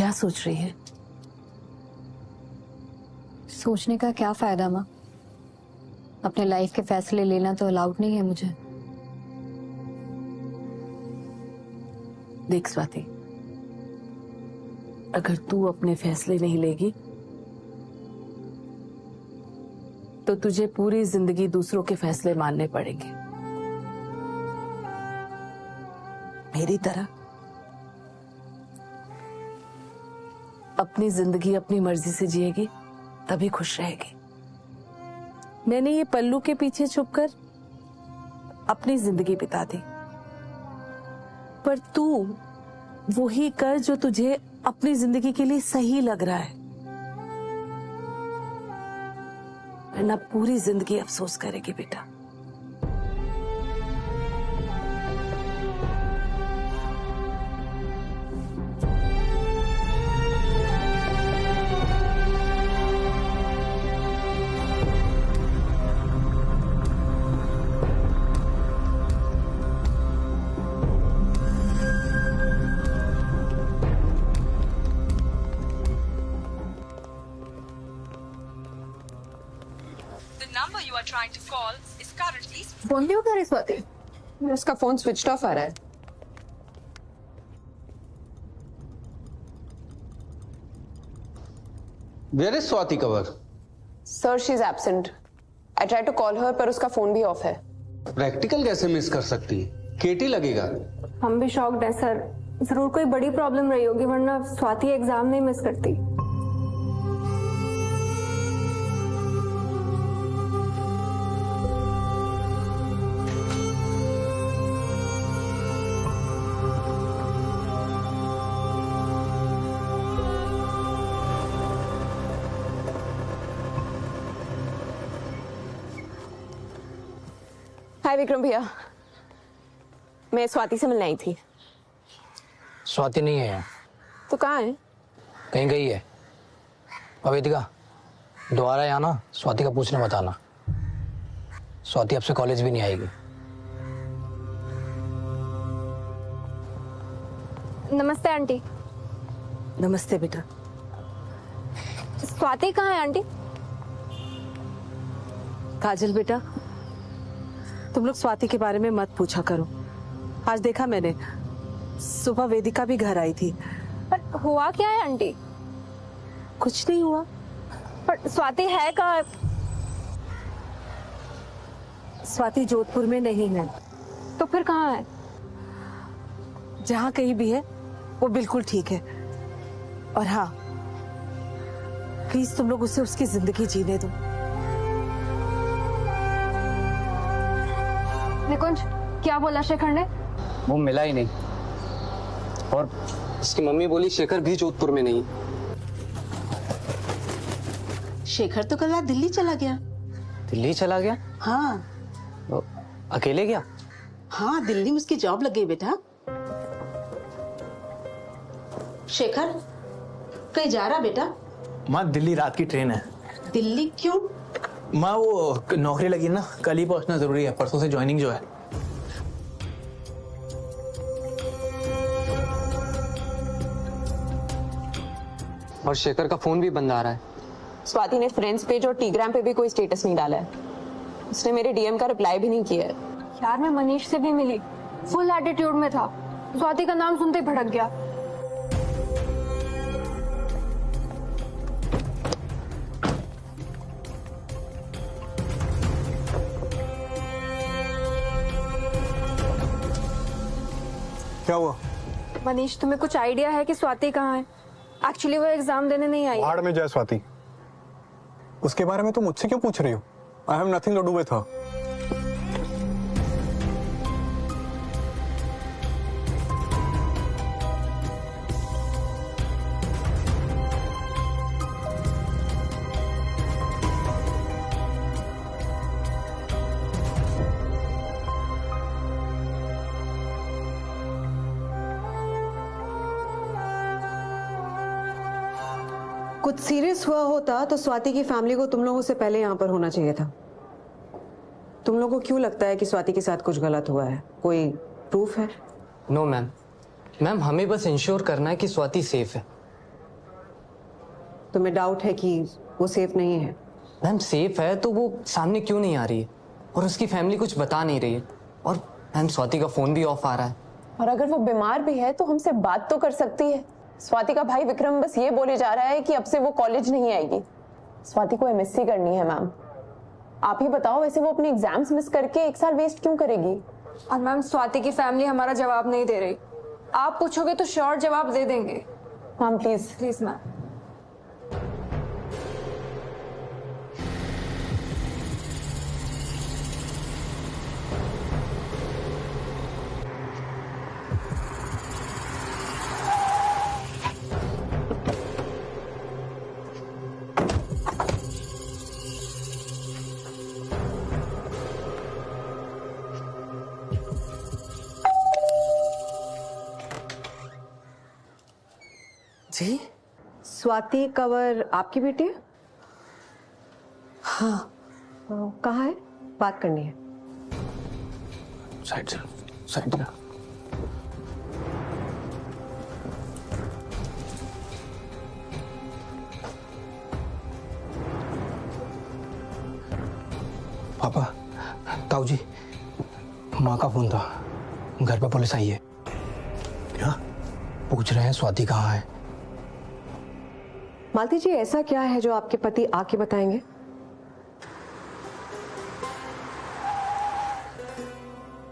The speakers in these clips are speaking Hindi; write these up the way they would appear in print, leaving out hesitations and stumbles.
क्या सोच रही है? सोचने का क्या फायदा माँ? अपने लाइफ के फैसले लेना तो अलाउड नहीं है मुझे। देख स्वाति, अगर तू अपने फैसले नहीं लेगी तो तुझे पूरी जिंदगी दूसरों के फैसले मानने पड़ेंगे। मेरी तरह अपनी जिंदगी अपनी मर्जी से जिएगी तभी खुश रहेगी। मैंने ये पल्लू के पीछे छुपकर अपनी जिंदगी बिता दी, पर तू वही कर जो तुझे अपनी जिंदगी के लिए सही लग रहा है, वरना पूरी जिंदगी अफसोस करेगी बेटा। फोन क्यों कर रही स्वाति? उसका फोन स्विच ऑफ आ रहा है। Where is Swati Kanwar? Sir she is absent. I try to call her पर उसका फोन भी ऑफ है। प्रैक्टिकल कैसे मिस कर सकती है? केटी लगेगा। हम भी शॉक्ड हैं सर। जरूर कोई बड़ी प्रॉब्लम रही होगी, वरना स्वाति एग्जाम नहीं मिस करती। हाय विक्रम भैया, मैं स्वाति से मिलने आई थी। स्वाति नहीं है यहाँ। तो कहाँ है? कहीं गई है। अवेदिका, दोबारा यहाँ ना स्वाति का पूछने मत आना। स्वाति अब से कॉलेज भी नहीं आएगी। नमस्ते आंटी। नमस्ते बेटा। स्वाति कहाँ है आंटी? काजल बेटा, तुम लोग स्वाति के बारे में मत पूछा करो। आज देखा मैंने, सुबह वेदिका भी घर आई थी। पर हुआ क्या है आंटी? कुछ नहीं हुआ। पर स्वाति है कहाँ? स्वाति जोधपुर में नहीं है। तो फिर कहाँ है? जहाँ कहीं भी है वो बिल्कुल ठीक है। और हाँ, प्लीज तुम लोग उसे उसकी जिंदगी जीने दो। निकुंज, क्या बोला शेखर ने? वो मिला ही नहीं, और उसकी मम्मी बोली शेखर भी जोधपुर में नहीं। शेखर तो कल रात दिल्ली चला गया। दिल्ली चला गया? हाँ। तो अकेले गया? हाँ, दिल्ली में उसकी जॉब लग गई बेटा। शेखर कहीं जा रहा बेटा? माँ, दिल्ली रात की ट्रेन है। दिल्ली क्यों? माँ, वो नौकरी लगी ना, कल ही पहुंचना जरूरी है। परसों से ज्वाइनिंग जो है। और शेखर का फोन भी बंद आ रहा है। स्वाति ने फ्रेंड्स पेज और टीग्राम पे भी कोई स्टेटस नहीं डाला है। उसने मेरे डीएम का रिप्लाई भी नहीं किया है। यार, मैं मनीष से भी मिली, फुल एटीट्यूड में था। स्वाति का नाम सुनते ही भड़क गया। क्या हुआ? मनीष, तुम्हें कुछ आइडिया है कि स्वाति कहाँ है? एक्चुअली वो एग्जाम देने नहीं आई। पहाड़ में जाए स्वाति, उसके बारे में तुम मुझसे क्यों पूछ रही हो? I have nothing to do with her. कुछ सीरियस हुआ होता तो स्वाति की फैमिली को तुम लोगों से पहले यहाँ पर होना चाहिए था। तुम लोगों को क्यों लगता है कि स्वाति के साथ कुछ गलत हुआ है? कोई प्रूफ है? No ma'am. मैम, हमें बस इंश्योर करना है कि स्वाति सेफ है। तुम्हें डाउट है कि वो सेफ नहीं है? मैम सेफ है तो वो सामने क्यों नहीं आ रही है? और उसकी फैमिली कुछ बता नहीं रही है। और मैम स्वाति का फोन भी ऑफ आ रहा है। और अगर वो बीमार भी है तो हमसे बात तो कर सकती है। स्वाति का भाई विक्रम बस ये बोले जा रहा है कि अब से वो कॉलेज नहीं आएगी। स्वाति को एमएससी करनी है मैम। आप ही बताओ, वैसे वो अपने एग्जाम्स मिस करके 1 साल वेस्ट क्यों करेगी? और मैम स्वाति की फैमिली हमारा जवाब नहीं दे रही। आप पूछोगे तो श्योर जवाब दे देंगे। Ma'am please please ma'am. जी, स्वाति कंवर आपकी बेटी है? हाँ। कहाँ है? बात करनी है। साइड से, साइड से। पापा, ताऊ जी, माँ का फोन था। घर पे पुलिस आई है। क्या? पूछ रहे हैं स्वाति कहाँ है। मालती जी, ऐसा क्या है जो आपके पति आके बताएंगे?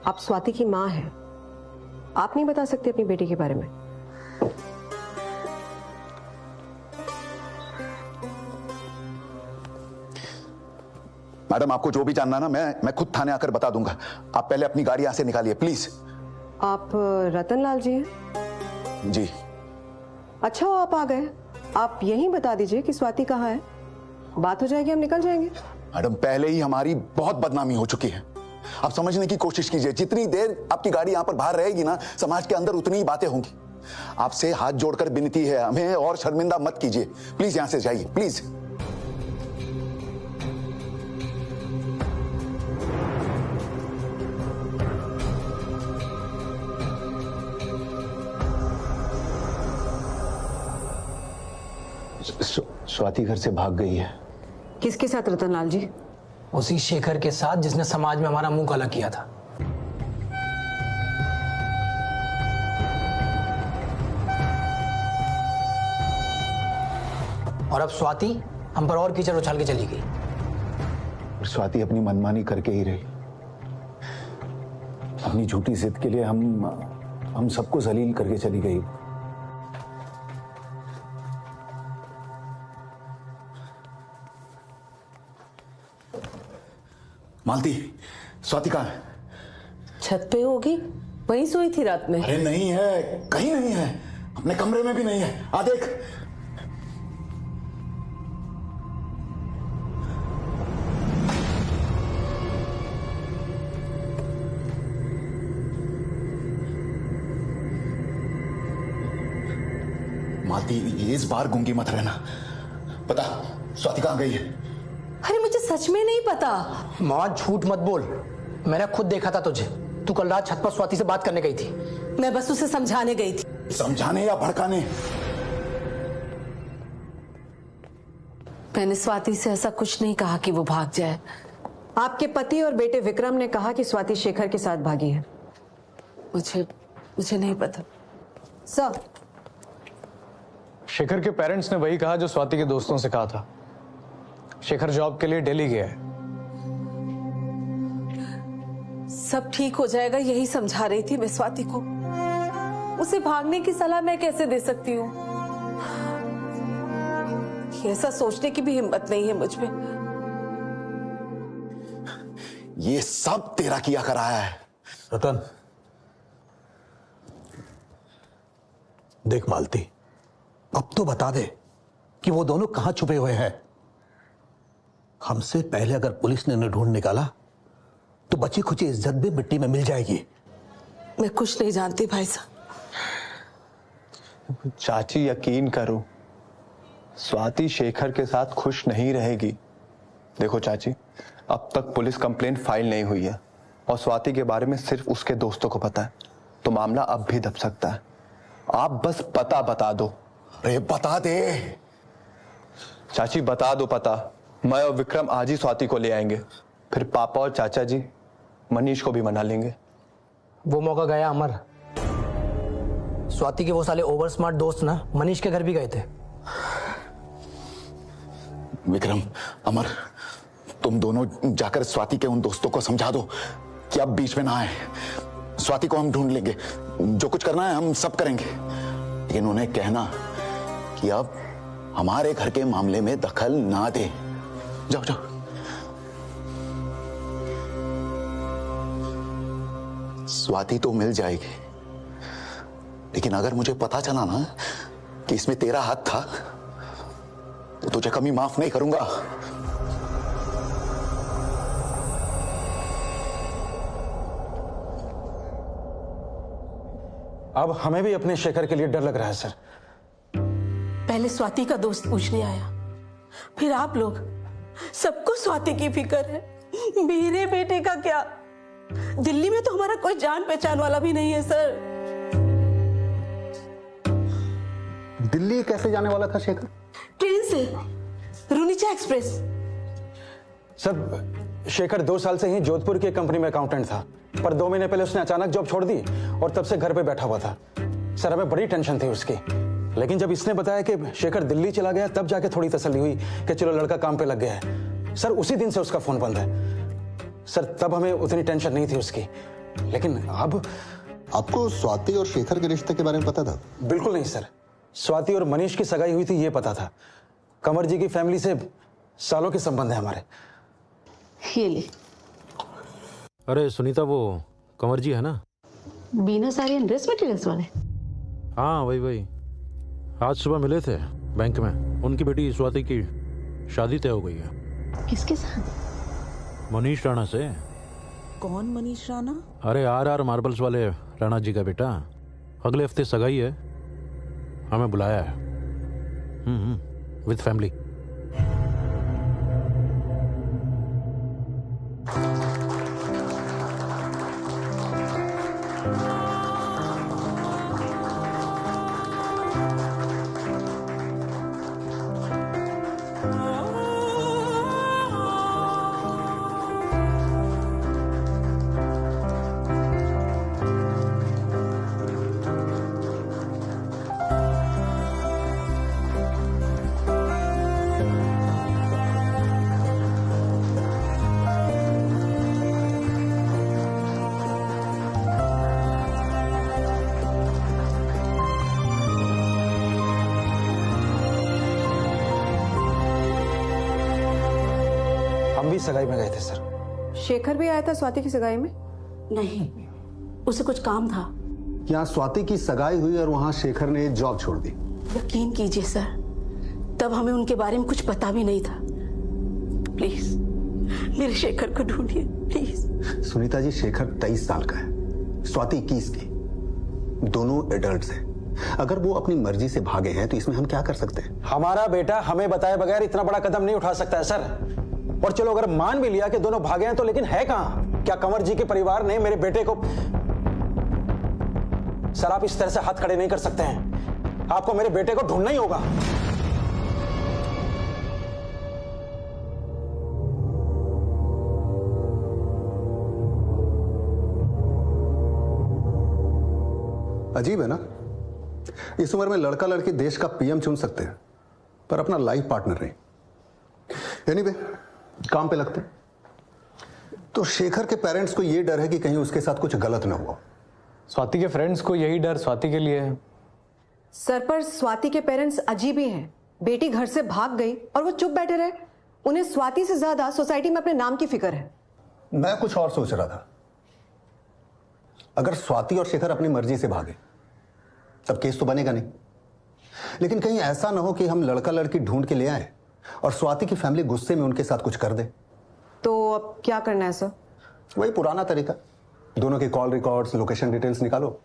आप स्वाति की माँ हैं, आप नहीं बता सकते अपनी बेटी के बारे में? मैडम, आपको जो भी जानना ना मैं खुद थाने आकर बता दूंगा। आप पहले अपनी गाड़ी यहां से निकालिए प्लीज। आप रतनलाल जी हैं? जी। अच्छा हो आप आ गए। आप यहीं बता दीजिए कि स्वाति कहाँ है, बात हो जाएगी, हम निकल जाएंगे। मैडम, पहले ही हमारी बहुत बदनामी हो चुकी है। आप समझने की कोशिश कीजिए। जितनी देर आपकी गाड़ी यहां पर बाहर रहेगी ना, समाज के अंदर उतनी ही बातें होंगी। आपसे हाथ जोड़कर विनती है, हमें और शर्मिंदा मत कीजिए। प्लीज यहां से जाइए, प्लीज। स्वाति घर से भाग गई है। किसके साथ रतनलाल जी? उसी शेखर के साथ जिसने समाज में हमारा मुंह काला किया था। और अब स्वाति हम पर और कीचड़ उछाल के चली गई। स्वाति अपनी मनमानी करके ही रही। अपनी झूठी जिद के लिए हम सबको जलील करके चली गई। मालती, स्वाति कहाँ है? छत पे होगी, वहीं सोई थी रात में। अरे नहीं है, कहीं नहीं है, अपने कमरे में भी नहीं है। आ देख। मालती, इस बार गूंगी मत रहना। बता, स्वाति कहाँ गई है? अरे मुझे सच में नहीं पता। माँ झूठ मत बोल, मैंने खुद देखा था तुझे। तू कल रात छत पर स्वाति से बात करने गई थी। मैं बस उसे समझाने गई थी। समझाने या भड़काने? मैंने स्वाति से ऐसा कुछ नहीं कहा कि वो भाग जाए। आपके पति और बेटे विक्रम ने कहा कि स्वाति शेखर के साथ भागी है। मुझे नहीं पता। सर, शेखर के पेरेंट्स ने वही कहा जो स्वाति के दोस्तों से कहा था। शेखर जॉब के लिए दिल्ली गया है। सब ठीक हो जाएगा यही समझा रही थी मैं स्वाति को। उसे भागने की सलाह मैं कैसे दे सकती हूँ? ऐसा सोचने की भी हिम्मत नहीं है मुझ में। ये सब तेरा किया कराया है। रतन, देख मालती, अब तो बता दे कि वो दोनों कहां छुपे हुए हैं। हमसे पहले अगर पुलिस ने उन्हें ढूंढ निकाला तो बची खुची इज्जत भी मिट्टी में मिल जाएगी। मैं कुछ नहीं जानती भाई साहब। चाची, यकीन करो, स्वाति शेखर के साथ खुश नहीं रहेगी। देखो चाची, अब तक पुलिस कंप्लेंट फाइल नहीं हुई है और स्वाति के बारे में सिर्फ उसके दोस्तों को पता है, तो मामला अब भी दब सकता है। आप बस पता बता दो। अरे बता दे। चाची बता दो पता, मैं और विक्रम आज ही स्वाति को ले आएंगे, फिर पापा और चाचा जी मनीष को भी मना लेंगे। वो मौका गया अमर। स्वाति के वो साले ओवर स्मार्ट दोस्त ना मनीष के घर भी गए थे। विक्रम, अमर, तुम दोनों जाकर स्वाति के उन दोस्तों को समझा दो कि अब बीच में ना आए। स्वाति को हम ढूंढ लेंगे, जो कुछ करना है हम सब करेंगे, लेकिन उन्हें कहना कि अब हमारे घर के मामले में दखल ना दे। जाओ जाओ। स्वाति तो मिल जाएगी, लेकिन अगर मुझे पता चला ना कि इसमें तेरा हाथ था तो तुझे कभी माफ नहीं करूंगा। अब हमें भी अपने शेखर के लिए डर लग रहा है सर। पहले स्वाति का दोस्त पूछने आया, फिर आप लोग। सबको स्वाति की फिक्र है, मेरे बेटे का क्या? दिल्ली में तो हमारा कोई जान पहचान वाला भी नहीं है सर। दिल्ली कैसे जाने वाला था शेखर? ट्रेन से, रुनीचा एक्सप्रेस। सर, शेखर 2 साल से ही जोधपुर की कंपनी में अकाउंटेंट था, पर 2 महीने पहले उसने अचानक जॉब छोड़ दी और तब से घर पे बैठा हुआ था। सर, हमें बड़ी टेंशन थी उसकी, लेकिन जब इसने बताया कि शेखर दिल्ली चला गया तब जाके थोड़ी तसल्ली हुई कि चलो लड़का काम पे लग गया है। सर, उसी दिन से उसका फोन बंद है। सर, तब हमें उतनी टेंशन नहीं थी उसकी, लेकिन अब। आपको स्वाति और शेखर के रिश्ते के बारे में पता था? बिल्कुल नहीं सर, स्वाति और मनीष की सगाई हुई थी ये पता था। कंवर जी की फैमिली से सालों के संबंध है हमारे। ये ले। अरे सुनीता, वो कंवर जी है ना? बीना सारी ड्रेस मटेरियल्स वाले? हाँ वही। आज सुबह मिले थे बैंक में। उनकी बेटी स्वाति की शादी तय हो गई है। किसके साथ? मनीष राणा से। कौन मनीष राणा? अरे RR मार्बल्स वाले राणा जी का बेटा। अगले हफ्ते सगाई है, हमें बुलाया है विद फैमिली। भी सगाई में गए थे सर। शेखर भी आया था स्वाति की सगाई में? नहीं, उसे कुछ काम था। यहाँ स्वाति की सगाई हुई और वहां शेखर ने जॉब छोड़ दी। यकीन कीजिए सर, तब हमें उनके बारे में कुछ पता भी नहीं था। प्लीज मेरे शेखर को ढूंढिए प्लीज। सुनीता जी, शेखर 23 साल का है, स्वाति 21 की। दोनों एडल्ट्स हैं। अगर वो अपनी मर्जी से भागे हैं तो इसमें हम क्या कर सकते हैं? हमारा बेटा हमें बताए बगैर इतना बड़ा कदम नहीं उठा सकता है सर। और चलो अगर मान भी लिया कि दोनों भागे हैं तो लेकिन है कहां? क्या कंवर जी के परिवार ने मेरे बेटे को? सर, आप इस तरह से हाथ खड़े नहीं कर सकते हैं। आपको मेरे बेटे को ढूंढना ही होगा। अजीब है ना, इस उम्र में लड़का लड़की देश का PM चुन सकते हैं पर अपना लाइफ पार्टनर नहीं। एनीवे, काम पे लगते। तो शेखर के पेरेंट्स को यह डर है कि कहीं उसके साथ कुछ गलत ना हुआ। स्वाति के फ्रेंड्स को यही डर स्वाति के लिए है। सर, पर स्वाति के पेरेंट्स अजीब ही हैं। बेटी घर से भाग गई और वो चुप बैठे रहे। उन्हें स्वाति से ज्यादा सोसाइटी में अपने नाम की फिक्र है। मैं कुछ और सोच रहा था। अगर स्वाति और शेखर अपनी मर्जी से भागे तब केस तो बनेगा नहीं, लेकिन कहीं ऐसा ना हो कि हम लड़का लड़की ढूंढ के ले आए और स्वाति की फैमिली गुस्से में उनके साथ कुछ कर दे। तो अब क्या करना है सर? वही पुराना तरीका, दोनों के कॉल रिकॉर्ड्स, लोकेशन डिटेल्स निकालो,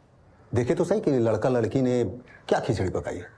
देखे तो सही कि लड़का लड़की ने क्या खिचड़ी पकाई है।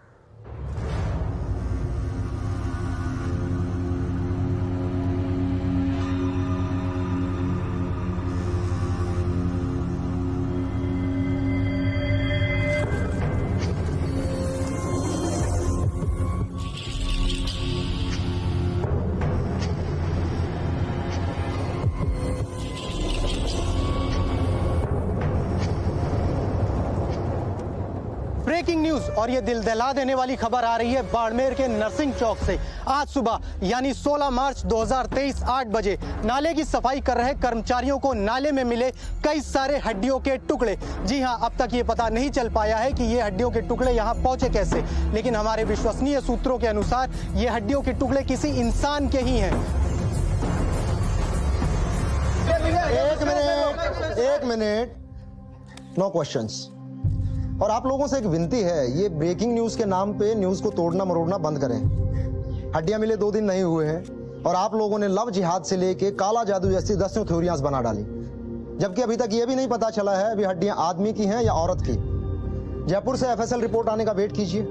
न्यूज और ये दिल दहला देने वाली खबर आ रही है बाड़मेर के नरसिंह चौक से। आज सुबह यानी 16 मार्च 2023 8 बजे नाले की सफाई कर रहे कर्मचारियों को नाले में मिले कई सारे हड्डियों के टुकड़े। जी हां, अब तक ये पता नहीं चल पाया है कि ये हड्डियों के टुकड़े यहाँ पहुंचे कैसे, लेकिन हमारे विश्वसनीय सूत्रों के अनुसार ये हड्डियों के टुकड़े किसी इंसान के ही हैं। एक मिनट, नो क्वेश्चंस। और आप लोगों से एक विनती है, ये ब्रेकिंग न्यूज के नाम पे न्यूज को तोड़ना मरोड़ना बंद करें। हड्डियां मिले 2 दिन नहीं हुए हैं और आप लोगों ने लव जिहाद से लेके काला जादू जैसी 10 थ्योरियां बना डाली, जबकि अभी तक ये भी नहीं पता चला है अभी हड्डियां आदमी की हैं या औरत की। जयपुर से एफएसएल रिपोर्ट आने का वेट कीजिए।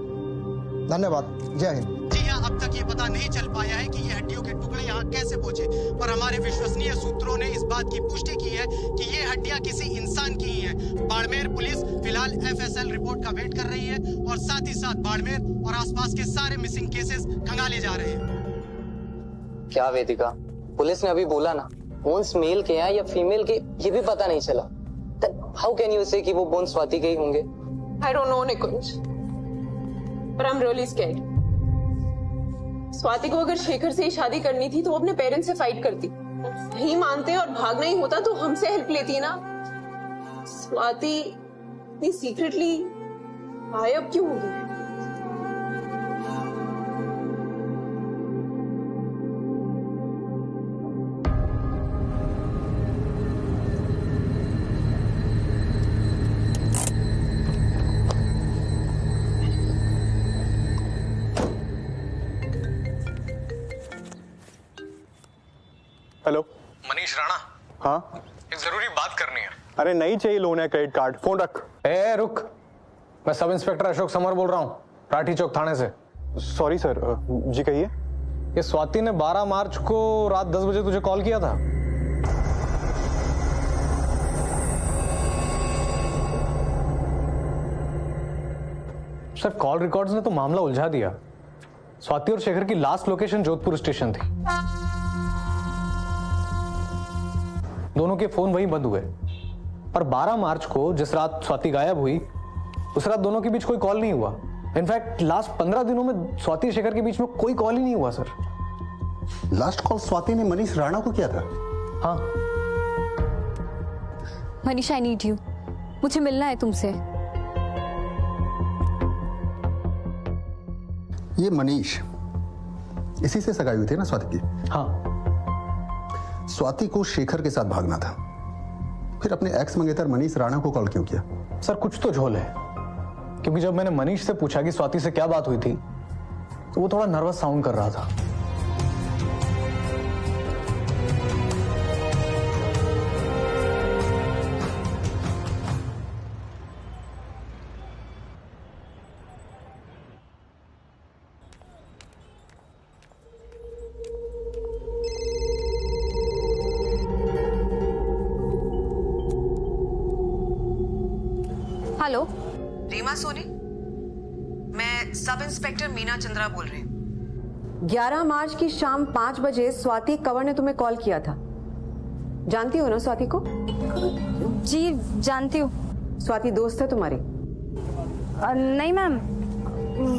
धन्यवाद, जय हिंद। जी हां, अब तक ये पता नहीं चल पाया है कि ये हड्डियों के टुकड़े यहाँ कैसे पहुंचे, पर हमारे विश्वसनीय सूत्रों ने इस बात की पुष्टि की है कि ये हड्डियां किसी इंसान की ही हैं। बाड़मेर पुलिस फिलहाल एफएसएल रिपोर्ट का वेट कर रही है और साथ ही साथ बाड़मेर और आसपास के सारे मिसिंग केसेस खंगाले जा रहे हैं। क्या वेदिका, पुलिस ने अभी बोला ना बोन्स मेल के हैं या फीमेल के, ये भी पता नहीं चला। हाउ कैन यू से कि वो बोन्स स्वाति के ही होंगे? I don't know, Nikunj, but I'm really scared. Swati को अगर शेखर से ही शादी करनी थी तो वो अपने पेरेंट्स से फाइट करती, नहीं मानते और भागना ही होता तो हमसे हेल्प लेती ना। स्वाति इतनी सीक्रेटली गायब क्यों होगी? हेलो, मनीष राणा। हाँ, एक जरूरी बात करनी है। अरे नहीं चाहिए लोन है क्रेडिट कार्ड, फोन रख। रुक, मैं सब इंस्पेक्टर अशोक समर बोल रहा हूँ, राठी चौक थाने से। सॉरी सर, जी कहिए। ये स्वाति ने 12 मार्च को रात 10 बजे तुझे कॉल किया था। सर, कॉल रिकॉर्ड्स ने तो मामला उलझा दिया। स्वाति और शेखर की लास्ट लोकेशन जोधपुर स्टेशन थी। दोनों के फोन वहीं बंद हुए, पर 12 मार्च को जिस रात स्वाति गायब हुई उस रात दोनों के बीच कोई कॉल नहीं हुआ। इनफैक्ट लास्ट 15 दिनों में स्वाति शेखर के बीच में कोई कॉल ही नहीं हुआ। सर, लास्ट कॉल स्वाति ने मनीष राणा को किया था? हाँ। मनीष, आई नीड यू, मुझे मिलना है तुमसे। ये मनीष, इसी से सगाई हुई थी ना स्वाति की? हाँ। स्वाति को शेखर के साथ भागना था, फिर अपने एक्स मंगेतर मनीष राणा को कॉल क्यों किया? सर, कुछ तो झोल है, क्योंकि जब मैंने मनीष से पूछा कि स्वाति से क्या बात हुई थी तो वो थोड़ा नर्वस साउंड कर रहा था। हेलो, रीमा सोनी, मैं सब इंस्पेक्टर मीना चंद्रा बोल रही हूँ। 11 मार्च की शाम 5 बजे स्वाति कंवर ने तुम्हें कॉल किया था। जानती हो ना स्वाति को? जी जानती हूँ। स्वाति दोस्त है तुम्हारी? नहीं मैम,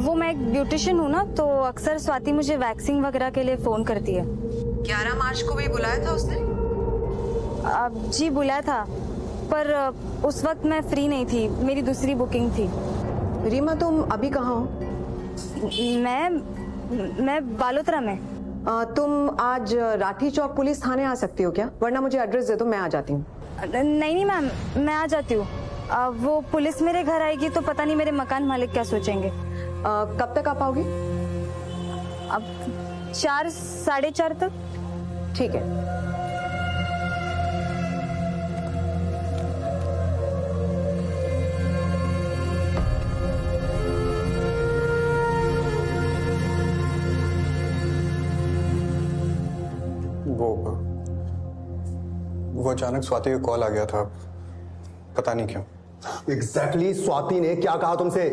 वो मैं एक ब्यूटिशियन हूँ ना, तो अक्सर स्वाति मुझे वैक्सिंग वगैरह के लिए फोन करती है। 11 मार्च को भी बुलाया था उसने? जी बुलाया था, पर उस वक्त मैं फ्री नहीं थी, मेरी दूसरी बुकिंग थी। रीमा, तुम अभी कहाँ हो? मैं बालोतरा में। तुम आज राठी चौक पुलिस थाने आ सकती हो क्या? वरना मुझे एड्रेस दे दो, मैं आ जाती हूँ। नहीं मैम, मैं आ जाती हूँ। वो पुलिस मेरे घर आएगी तो पता नहीं मेरे मकान मालिक क्या सोचेंगे। कब तक आ पाओगी? अब 4 साढ़े 4 तक। ठीक है। वो अचानक स्वाति का कॉल आ गया था, पता नहीं क्यों। एग्जैक्टली स्वाति ने क्या कहा तुमसे?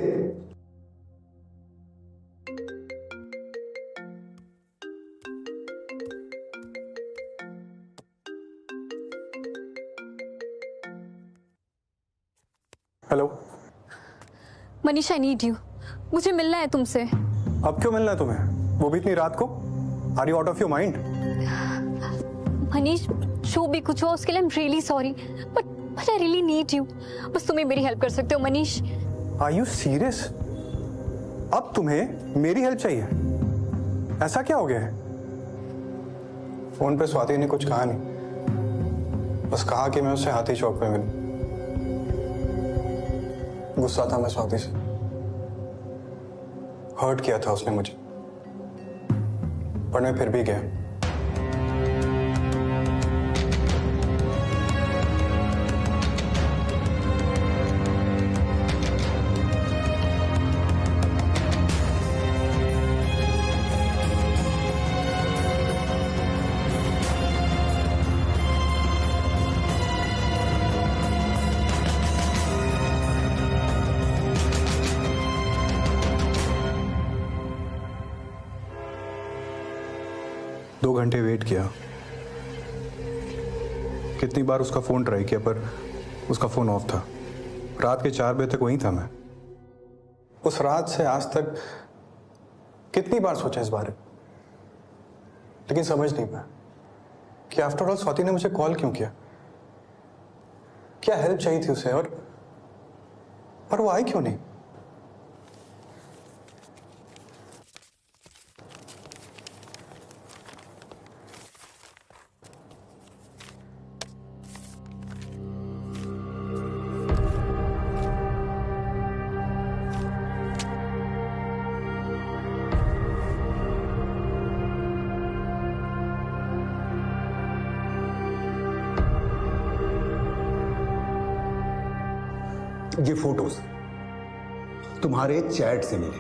Hello Manish, I need you. मुझे मिलना है तुमसे। अब क्यों मिलना है तुम्हें, वो भी इतनी रात को? Are you out of your mind? Manish, जो भी कुछ हो उसके लिए I am really sorry, but I really need you. बस तुम्हें मेरी हेल्प कर सकते हो मनीष। Are you serious? अब तुम्हें मेरी हेल्प चाहिए? ऐसा क्या हो गया है? फोन पे स्वाति ने कुछ कहा नहीं, बस कहा कि मैं उससे हाथी चौक पे मिलूं। गुस्सा था मैं स्वाति से, हर्ट किया था उसने मुझे, पर मैं फिर भी गया। दो घंटे वेट किया, कितनी बार उसका फोन ट्राई किया, पर उसका फोन ऑफ था। रात के 4 बजे तक वहीं था मैं। उस रात से आज तक कितनी बार सोचा इस बारे में, लेकिन समझ नहीं पाया कि आफ्टर ऑल स्वाति ने मुझे कॉल क्यों किया, क्या हेल्प चाहिए थी उसे, और वो आई क्यों नहीं। ये फोटोज तुम्हारे चैट से मिले,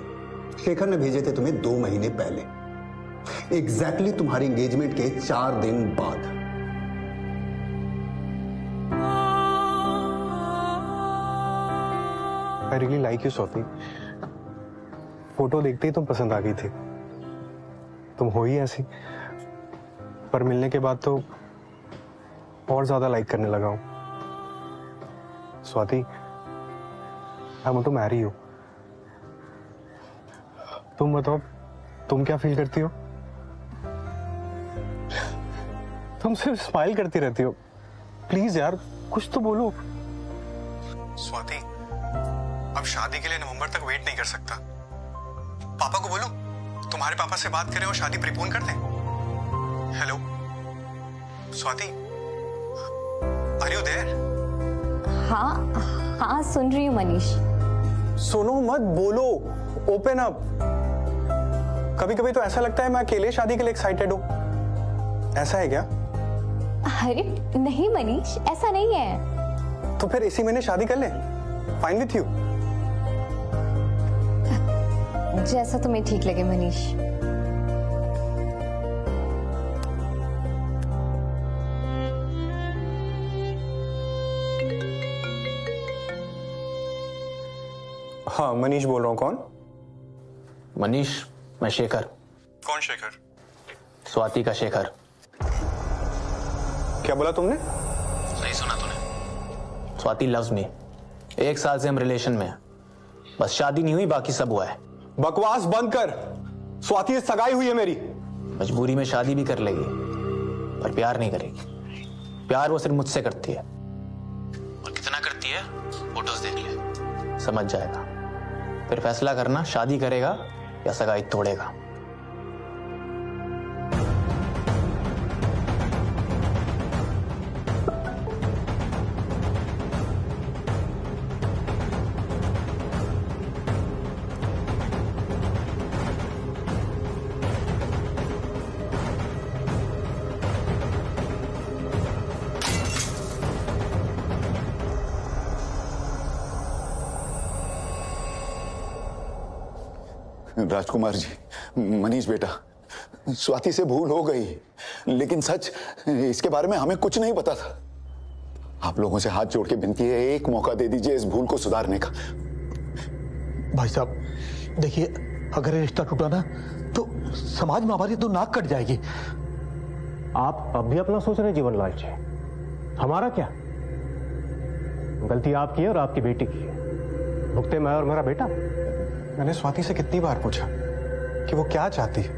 शेखर ने भेजे थे तुम्हें 2 महीने पहले, एग्जैक्टली तुम्हारे एंगेजमेंट के 4 दिन बाद। I really like you, Swati. Photo देखते ही तुम पसंद आ गई थी। तुम हो ही ऐसी, पर मिलने के बाद तो और ज्यादा लाइक करने लगा हूं। Swati, I want to marry you। तुम बताओ, तुम क्या फील करती हो? तुम सिर्फ स्माइल करती रहती हो। प्लीज यार, कुछ तो बोलो। स्वाति, अब शादी के लिए नवंबर तक वेट नहीं कर सकता। पापा को बोलो, तुम्हारे पापा से बात करें और शादी प्रीपोन कर दें। Hello Swati, are you there? हाँ सुन रही हूँ मनीष। सुनो मत, बोलो, ओपन अप। कभी कभी तो ऐसा लगता है मैं अकेले शादी के लिए एक्साइटेड हूं। ऐसा है क्या? अरे नहीं मनीष, ऐसा नहीं है। तो फिर इसी महीने शादी कर ले, फाइन विथ यू। जैसा तुम्हें ठीक लगे मनीष। हाँ मनीष बोल रहा हूँ। कौन? मनीष, मैं शेखर। कौन शेखर? स्वाति का शेखर। क्या बोला तुमने? सही सुना तूने। Swati loves me. 1 साल से हम रिलेशन में हैं। बस शादी नहीं हुई, बाकी सब हुआ है। बकवास बंद कर। स्वाति से सगाई हुई है मेरी। मजबूरी में शादी भी कर लेगी, पर प्यार नहीं करेगी। प्यार वो सिर्फ मुझसे करती है। और कितना करती है, फोटोज देख ले, समझ जाएगा। फिर फैसला करना, शादी करेगा या सगाई तोड़ेगा। राजकुमार जी, मनीष बेटा, स्वाति से भूल हो गई, लेकिन सच इसके बारे में हमें कुछ नहीं पता था। आप लोगों से हाथ जोड़ के विनती है, एक मौका दे दीजिए इस भूल को सुधारने का। भाई साहब देखिए, अगर ये रिश्ता टूटा ना तो समाज में हमारी तो नाक कट जाएगी। आप अब भी अपना सोच रहे जीवन लाल जी, हमारा क्या? गलती आपकी है और आपकी बेटी की है, भुगते मैं और मेरा बेटा। मैंने स्वाति से कितनी बार पूछा कि वो क्या चाहती है,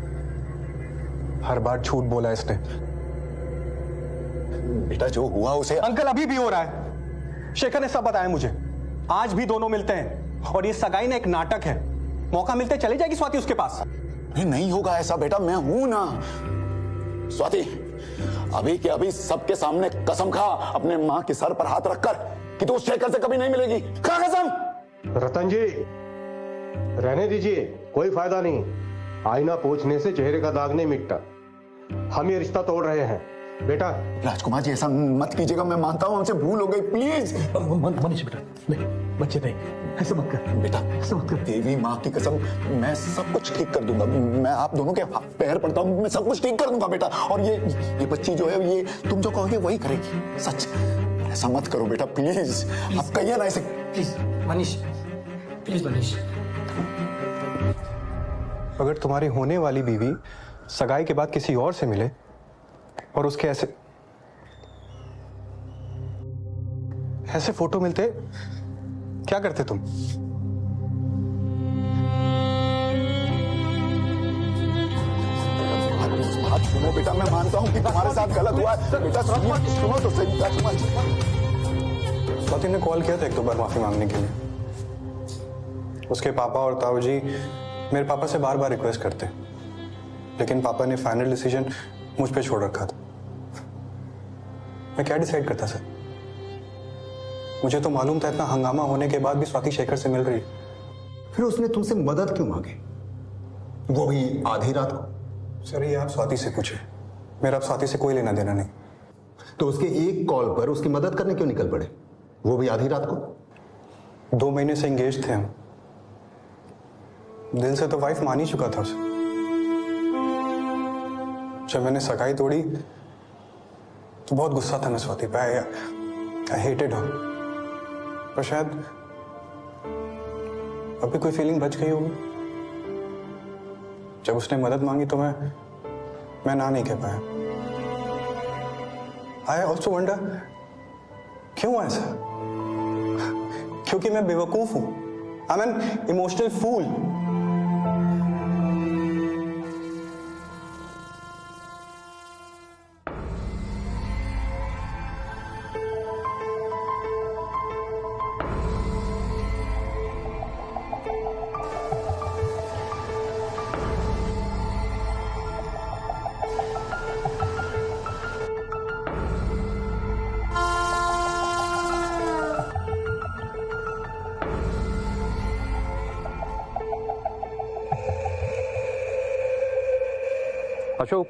हर बार झूठ बोला इसने। बेटा जो हुआ उसे अंकल अभी भी हो रहा है। शेखर ने सब बताया मुझे। आज भी दोनों मिलते हैं और ये सगाई ना एक नाटक है। मौका मिलते चली जाएगी स्वाति उसके पास। नहीं होगा ऐसा बेटा, मैं हूं ना। स्वाति अभी के अभी सबके सामने कसम खा अपने मां के सर पर हाथ रखकर कि तू उस शेखर से कभी नहीं मिलेगी। खा कसम। रतन जी रहने दीजिए, कोई फायदा नहीं। आईना पोंछने से चेहरे का दाग नहीं मिटता। हम ये रिश्ता तोड़ रहे हैं बेटा। राजकुमार जी ऐसा मत कीजिएगा, मैं मानता हूं हमसे भूल हो गई, प्लीज। मनीष बेटा नहीं, बच्चे नहीं, ऐसा मत कर बेटा, ऐसा मत कर। देवी माँ की कसम, मैं सब कुछ ठीक कर दूंगा। मैं आप दोनों के पैर पड़ता हूँ, मैं सब कुछ ठीक कर दूंगा बेटा। और ये बच्ची जो है, ये तुम जो कहोगे वही करेगी। सच, ऐसा मत करो बेटा प्लीज। आप कहिए ना ऐसे। Please Manish, please Manish. अगर तुम्हारी होने वाली बीवी सगाई के बाद किसी और से मिले और उसके ऐसे फोटो मिलते, क्या करते तुम? बात सुनो बेटा, मैं मानता हूँ कि तुम्हारे साथ गलत हुआ है। बेटा सुनो तो सही। राजकुमार स्वाति ने कॉल किया था एक दो बार माफी मांगने के लिए। उसके पापा और ताऊ जी मेरे पापा से बार बार रिक्वेस्ट करते, लेकिन पापा ने फाइनल डिसीजन मुझ पे छोड़ रखा था। मैं क्या डिसाइड करता सर? मुझे तो मालूम था इतना हंगामा होने के बाद भी स्वाति शेखर से मिल रही है। फिर उसने तुमसे मदद क्यों मांगी, वो भी आधी रात को? सर ये आप स्वाति से पूछे, मेरा अब स्वाति से कोई लेना देना नहीं। तो उसके एक कॉल पर उसकी मदद करने क्यों निकल पड़े, वो भी आधी रात को? 2 महीने से एंगेज थे हम। दिल से तो वाइफ मान ही चुका था उसे। जब मैंने सगाई तोड़ी तो बहुत गुस्सा था मैं स्वाति पे। आई हेटेड हर। पर शायद अभी कोई फीलिंग बच गई होगी। जब उसने मदद मांगी तो मैं ना नहीं कह पाया। आई ऑल्सो वंडर क्यों ऐसा? क्योंकि मैं बेवकूफ हूं। I am an emotional fool. Ashok,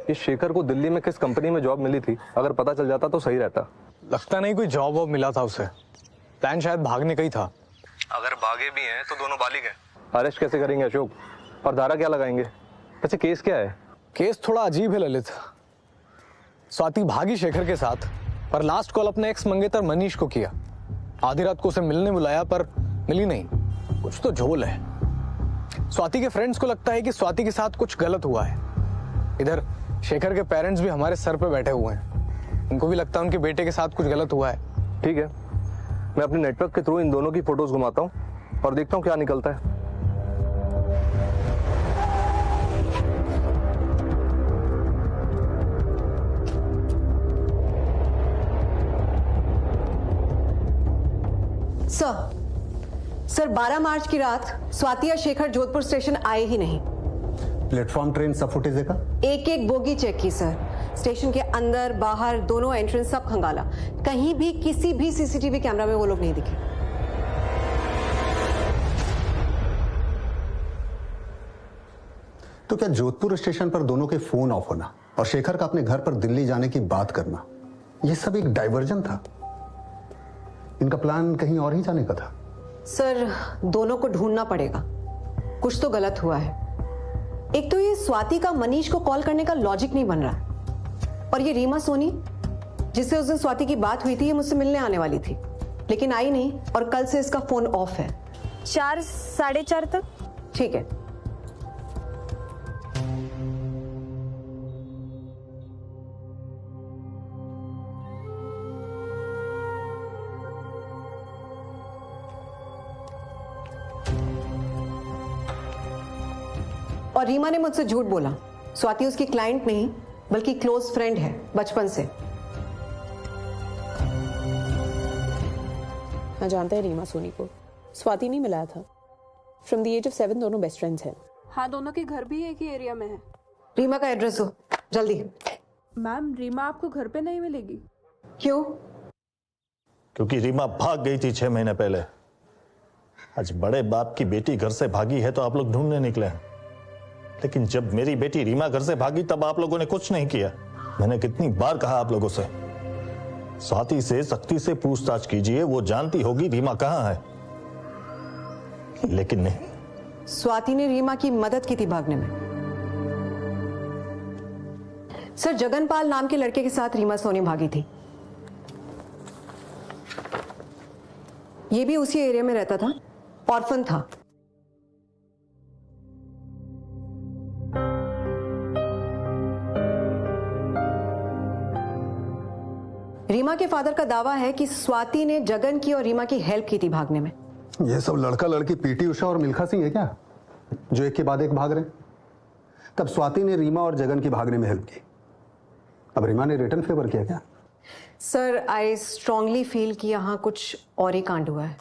इस शेखर को दिल्ली में किस कंपनी में जॉब मिली थी? अगर पता चल जाता तो सही रहता। लगता नहीं कोई जॉब वॉब मिला था उसे। प्लान शायद भागने का ही था। अगर भागे भी हैं तो दोनों बालिग हैं। अरेस्ट कैसे करेंगे अशोक, और धारा क्या लगाएंगे? वैसे केस क्या है? केस थोड़ा अजीब है ललित। स्वाति भागी शेखर के साथ, पर लास्ट कॉल अपने एक्स मंगेतर मनीष को किया। आधी रात को उसे मिलने बुलाया पर मिली नहीं। कुछ तो झोल है। स्वाति के फ्रेंड्स को लगता है कि स्वाति के साथ कुछ गलत हुआ है। इधर शेखर के पेरेंट्स भी हमारे सर पे बैठे हुए हैं। उनको भी लगता है उनके बेटे के साथ कुछ गलत हुआ है। ठीक है, मैं अपने नेटवर्क के थ्रू इन दोनों की फोटोज घुमाता हूँ और देखता हूँ क्या निकलता है। सर 12 मार्च की रात स्वाति और शेखर जोधपुर स्टेशन आए ही नहीं। प्लेटफॉर्म ट्रेन सब फुटेज देखा? एक बोगी चेक की सर। स्टेशन के अंदर बाहर दोनों एंट्रेंस सब खंगाला, कहीं भी किसी भी सीसीटीवी कैमरा में वो लोग नहीं दिखे। तो क्या जोधपुर स्टेशन पर दोनों के फोन ऑफ होना और शेखर का अपने घर पर दिल्ली जाने की बात करना, यह सब एक डाइवर्जन था? इनका प्लान कहीं और ही जाने का था? सर दोनों को ढूंढना पड़ेगा, कुछ तो गलत हुआ है। एक तो ये स्वाति का मनीष को कॉल करने का लॉजिक नहीं बन रहा, और ये रीमा सोनी जिससे उस दिन स्वाति की बात हुई थी, ये मुझसे मिलने आने वाली थी लेकिन आई नहीं, और कल से इसका फोन ऑफ है। 4 साढ़े 4 तक। ठीक है। और रीमा ने मुझसे झूठ बोला। स्वाति उसकी क्लाइंट नहीं बल्कि क्लोज फ्रेंड है बचपन से। मैं जानता है रीमा सोनी को, स्वाति नहीं मिलाया था। फ्रॉम द एज ऑफ 7 दोनों बेस्ट फ्रेंड्स हैं। हाँ, दोनों के घर भी एक ही एरिया में है। रीमा का एड्रेस दो जल्दी। मैम, रीमा आपको घर पे नहीं मिलेगी। क्यों? क्योंकि रीमा भाग गई थी 6 महीने पहले। आज बड़े बाप की बेटी घर से भागी है तो आप लोग ढूंढने निकले हैं, लेकिन जब मेरी बेटी रीमा घर से भागी तब आप लोगों ने कुछ नहीं किया। मैंने कितनी बार कहा आप लोगों से, स्वाति से सख्ती से पूछताछ कीजिए, वो जानती होगी रीमा कहां है, लेकिन नहीं। स्वाति ने रीमा की मदद की थी भागने में। सर, जगनपाल नाम के लड़के के साथ रीमा सोनी भागी थी। ये भी उसी एरिया में रहता था, ऑर्फन था। रीमा के फादर का दावा है कि स्वाति ने जगन की और रीमा की हेल्प की थी भागने में। ये सब लड़का लड़की पीटी उषा और मिल्खा सिंह है क्या, जो एक के बाद एक भाग रहे? तब स्वाति ने रीमा और जगन की भागने में हेल्प की, अब रीमा ने रिटर्न फेवर किया क्या? सर, आई स्ट्रांगली फील कि यहां कुछ और ही कांड हुआ है।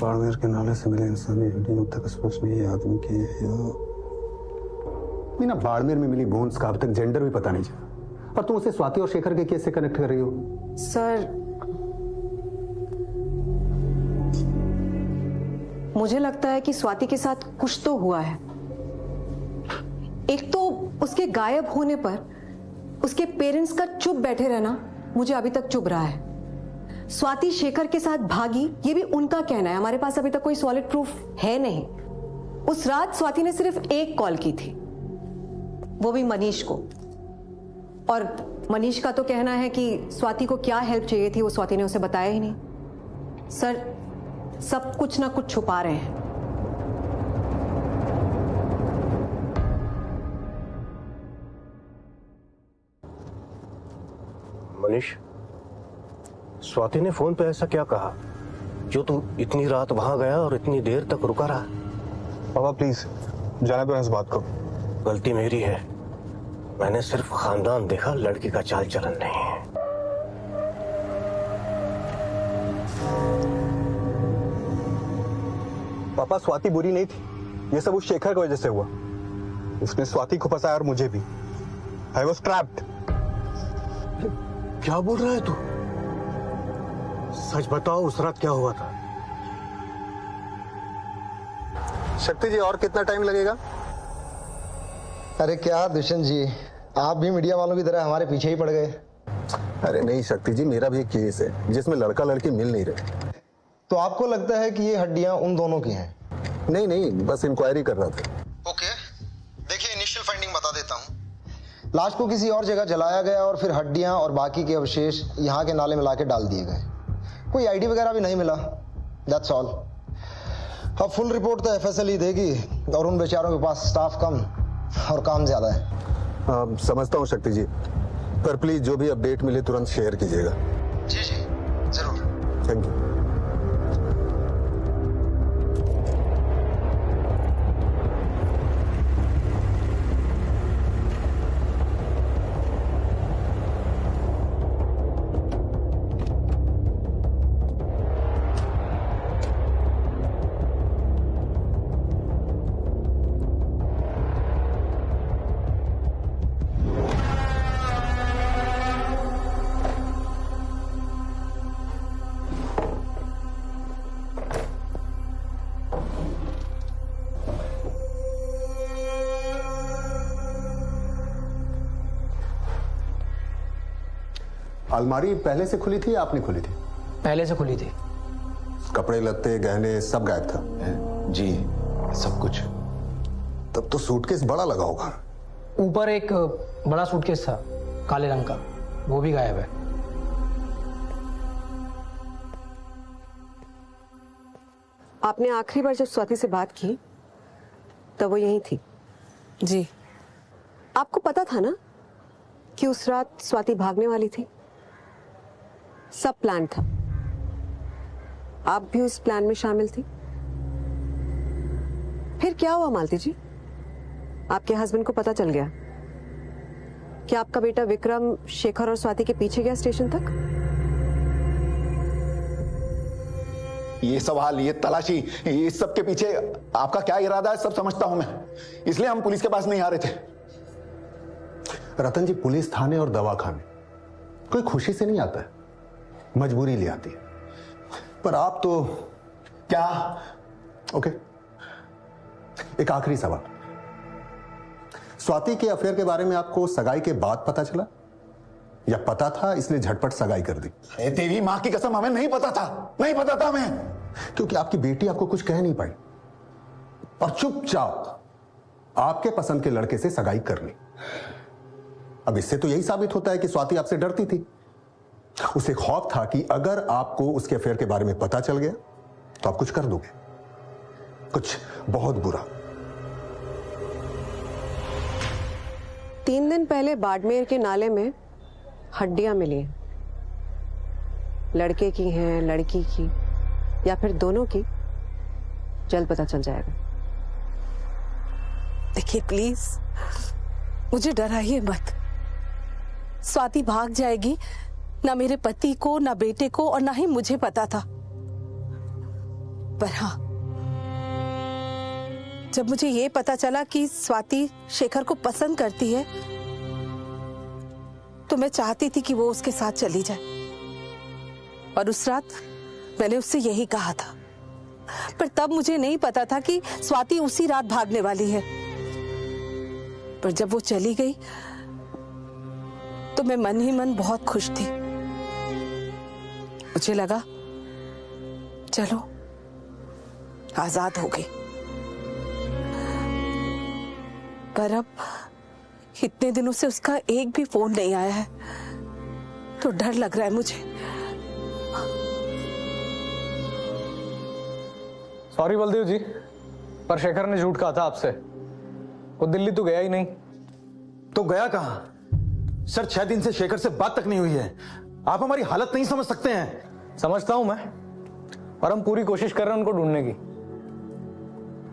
बाड़मेर के नाले से मिले इंसानी हड्डी अब तक स्पष्ट नहीं है आदमी की मीना। बाड़मेर में मिली बोन्स का अब तक जेंडर भी पता नहीं चला, और तुम उसे स्वाति और शेखर के केस से कनेक्ट कर रही हो। सर, मुझे लगता है कि स्वाति के साथ कुछ तो हुआ है। एक तो उसके गायब होने पर उसके पेरेंट्स का चुप बैठे रहना मुझे अभी तक चुभ रहा है। स्वाति शेखर के साथ भागी, ये भी उनका कहना है, हमारे पास अभी तक कोई सॉलिड प्रूफ है नहीं। उस रात स्वाति ने सिर्फ एक कॉल की थी, वो भी मनीष को, और मनीष का तो कहना है कि स्वाति को क्या हेल्प चाहिए थी वो स्वाति ने उसे बताया ही नहीं। सर, सब कुछ ना कुछ छुपा रहे हैं। मनीष, स्वाति ने फोन पे ऐसा क्या कहा जो तू इतनी रात वहां गया और इतनी देर तक रुका रहा? पापा प्लीज जाने दो इस बात को। गलती मेरी है, मैंने सिर्फ खानदान देखा, लड़की का चाल चलन नहीं है। पापा, स्वाति बुरी नहीं थी, ये सब उस शेखर की वजह से हुआ। उसने स्वाति को फंसाया और मुझे भी। I was trapped. क्या बोल रहा है तू? सच बताओ, उस रात क्या हुआ था? शक्ति जी, और कितना टाइम लगेगा? अरे क्या दुष्यंत जी, आप भी मीडिया वालों की तरह हमारे पीछे ही पड़ गए। अरे नहीं शक्ति जी, मेरा भी एक केस है जिसमें लड़का लड़की मिल नहीं रहे। तो आपको लगता है कि ये हड्डियां उन दोनों की हैं? नहीं नहीं, बस इंक्वायरी कर रहा था। ओके, देखिए इनिशियल फाइंडिंग बता देता हूँ। लाश को किसी और जगह जलाया गया और फिर हड्डियां और बाकी के अवशेष यहाँ के नाले में लाके डाल दिए गए। कोई आईडी वगैरह भी नहीं मिला। That's all. अब फुल रिपोर्ट तो एफएसएल ही देगी, और उन बेचारों के पास स्टाफ कम और काम ज्यादा है। समझता हूँ शक्ति जी, पर प्लीज जो भी अपडेट मिले तुरंत शेयर कीजिएगा। जी जी जरूर। Thank you. अलमारी पहले से खुली थी या आपने खुली थी? पहले से खुली थी। कपड़े लत्ते गहने सब गायब था? जी, सब कुछ। तब तो सूटकेस बड़ा लगा होगा। ऊपर एक बड़ा सूटकेस था काले रंग का, वो भी गायब है। आपने आखिरी बार जब स्वाति से बात की तब वो यहीं थी? जी। आपको पता था ना कि उस रात स्वाति भागने वाली थी? सब प्लान था। आप भी उस प्लान में शामिल थी? फिर क्या हुआ मालती जी? आपके हस्बैंड को पता चल गया कि आपका बेटा विक्रम शेखर और स्वाति के पीछे गया स्टेशन तक? ये सवाल, ये तलाशी, इस सब के पीछे आपका क्या इरादा है सब समझता हूं मैं, इसलिए हम पुलिस के पास नहीं आ रहे थे। रतन जी, पुलिस थाने और दवाखाने कोई खुशी से नहीं आता है, मजबूरी ले आती है। पर आप तो क्या? ओके, एक आखिरी सवाल, स्वाति के अफेयर के बारे में आपको सगाई के बाद पता चला या पता था इसलिए झटपट सगाई कर दी? तेरी मां की कसम, हमें नहीं पता था, नहीं पता था हमें। क्योंकि आपकी बेटी आपको कुछ कह नहीं पाई और चुपचाप आपके पसंद के लड़के से सगाई कर ली। अब इससे तो यही साबित होता है कि स्वाति आपसे डरती थी। उसे खौफ था कि अगर आपको उसके अफेयर के बारे में पता चल गया तो आप कुछ कर दोगे, कुछ बहुत बुरा। 3 दिन पहले बाड़मेर के नाले में हड्डियां मिली हैं। लड़के की हैं, लड़की की, या फिर दोनों की, जल्द पता चल जाएगा। देखिए प्लीज, मुझे डराइए मत। स्वाति भाग जाएगी, ना मेरे पति को, ना बेटे को, और ना ही मुझे पता था। पर हाँ, जब मुझे ये पता चला कि स्वाति शेखर को पसंद करती है, तो मैं चाहती थी कि वो उसके साथ चली जाए। और उस रात मैंने उससे यही कहा था, पर तब मुझे नहीं पता था कि स्वाति उसी रात भागने वाली है। पर जब वो चली गई तो मैं मन ही मन बहुत खुश थी। मुझे लगा चलो आजाद हो गई। पर अब इतने दिनों से उसका एक भी फोन नहीं आया है, तो डर लग रहा है मुझे। सॉरी बलदेव जी, पर शेखर ने झूठ कहा था आपसे। वो दिल्ली तो गया ही नहीं। तो गया कहां? सर 6 दिन से शेखर से बात तक नहीं हुई है। आप हमारी हालत नहीं समझ सकते हैं। समझता हूं मैं, और हम पूरी कोशिश कर रहे हैं उनको ढूंढने की।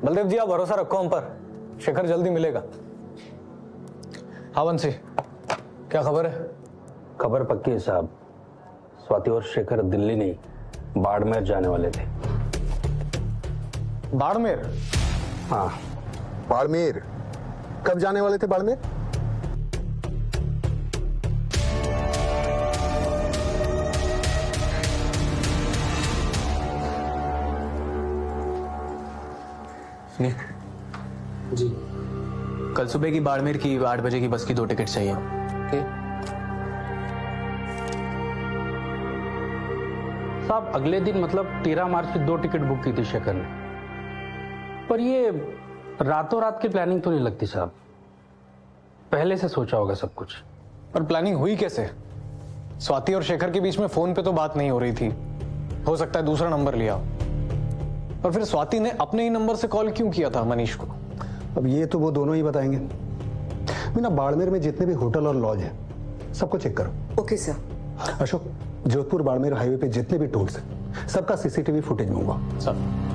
बलदेव जी, आप भरोसा रखो हम पर, शेखर जल्दी मिलेगा। हाँ बंसी, क्या खबर है? खबर पक्की है साहब। स्वाति और शेखर दिल्ली नहीं, बाड़मेर जाने वाले थे। बाड़मेर? हाँ। बाड़मेर कब जाने वाले थे? बाड़मेर जी, कल सुबह की बाड़मेर की 8 बजे की बस की 2 टिकट चाहिए। साहब अगले दिन मतलब 13 मार्च की 2 टिकट बुक की थी शेखर ने। पर ये रातों रात की प्लानिंग तो नहीं लगती साहब, पहले से सोचा होगा सब कुछ। पर प्लानिंग हुई कैसे? स्वाति और शेखर के बीच में फोन पे तो बात नहीं हो रही थी, हो सकता है दूसरा नंबर लिया। पर फिर स्वाति ने अपने ही नंबर से कॉल क्यों किया था मनीष को? अब ये तो वो दोनों ही बताएंगे। मीना, बाड़मेर में जितने भी होटल और लॉज हैं सबको चेक करो। Okay sir. Ashok, Jodhpur Barmer highway पे जितने भी टोल्स हैं सबका सीसीटीवी फुटेज मंगवा। सर।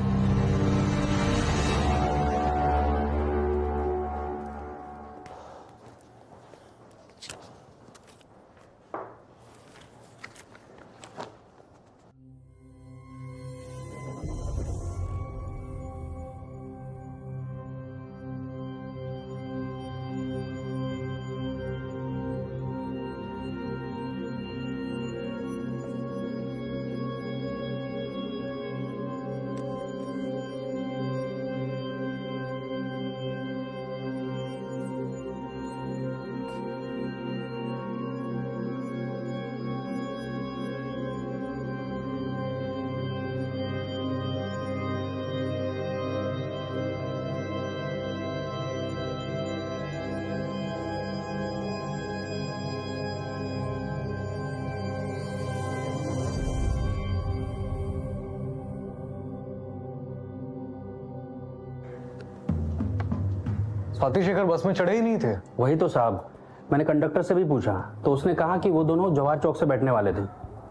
स्वाति शेखर बस में चढ़े ही नहीं थे। वही तो साहब, मैंने कंडक्टर से भी पूछा तो उसने कहा कि वो दोनों जवाहर चौक से बैठने वाले थे,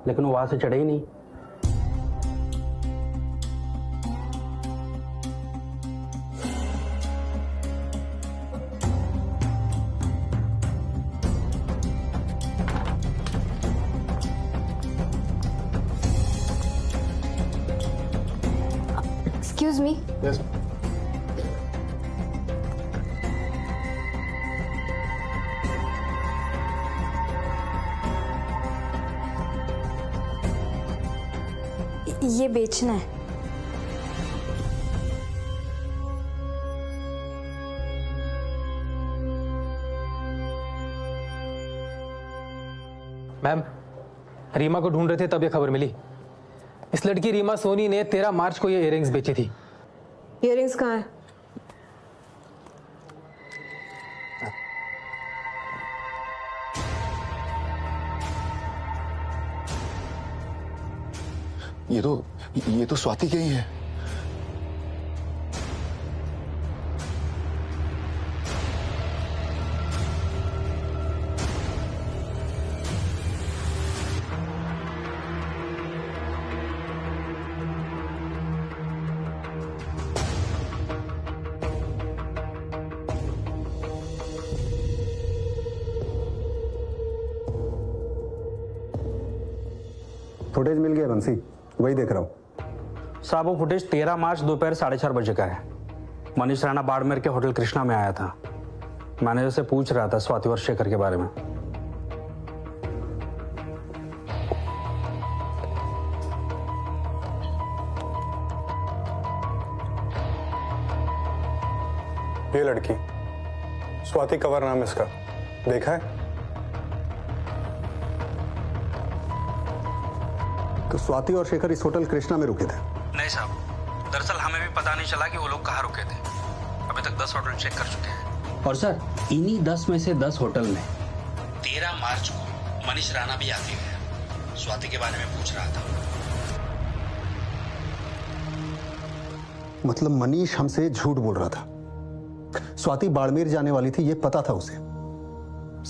लेकिन वो वहां से चढ़े ही नहीं। Excuse me. यस। ये बेचना है। मैम, रीमा को ढूंढ रहे थे तब ये खबर मिली। इस लड़की रीमा सोनी ने 13 मार्च को ये इयररिंग्स बेची थी। इयररिंग्स कहाँ है? ये तो स्वाति के ही है। फुटेज मिल गया बंसी, वही देख रहा हूँ। साहब वो फुटेज 13 मार्च दोपहर 4:30 बजे का है। मनीष राणा बाड़मेर के होटल कृष्णा में आया था। मैनेजर से पूछ रहा था स्वाति और शेखर के बारे में। ये लड़की स्वाति कंवर नाम इसका, देखा है? तो स्वाति और शेखर इस होटल कृष्णा में रुके थे? नहीं साहब, दरअसल हमें भी पता नहीं चला कि वो लोग कहाँ रुके थे। अभी तक 10 होटल चेक कर चुके हैं। और सर, इन्हीं 10 में से 10 होटल में 13 मार्च को मनीष राणा भी आके गया। स्वाति के बारे में पूछ रहा था। मतलब मनीष हमसे झूठ बोल रहा था। स्वाति बाड़मेर जाने वाली थी, ये पता था उसे।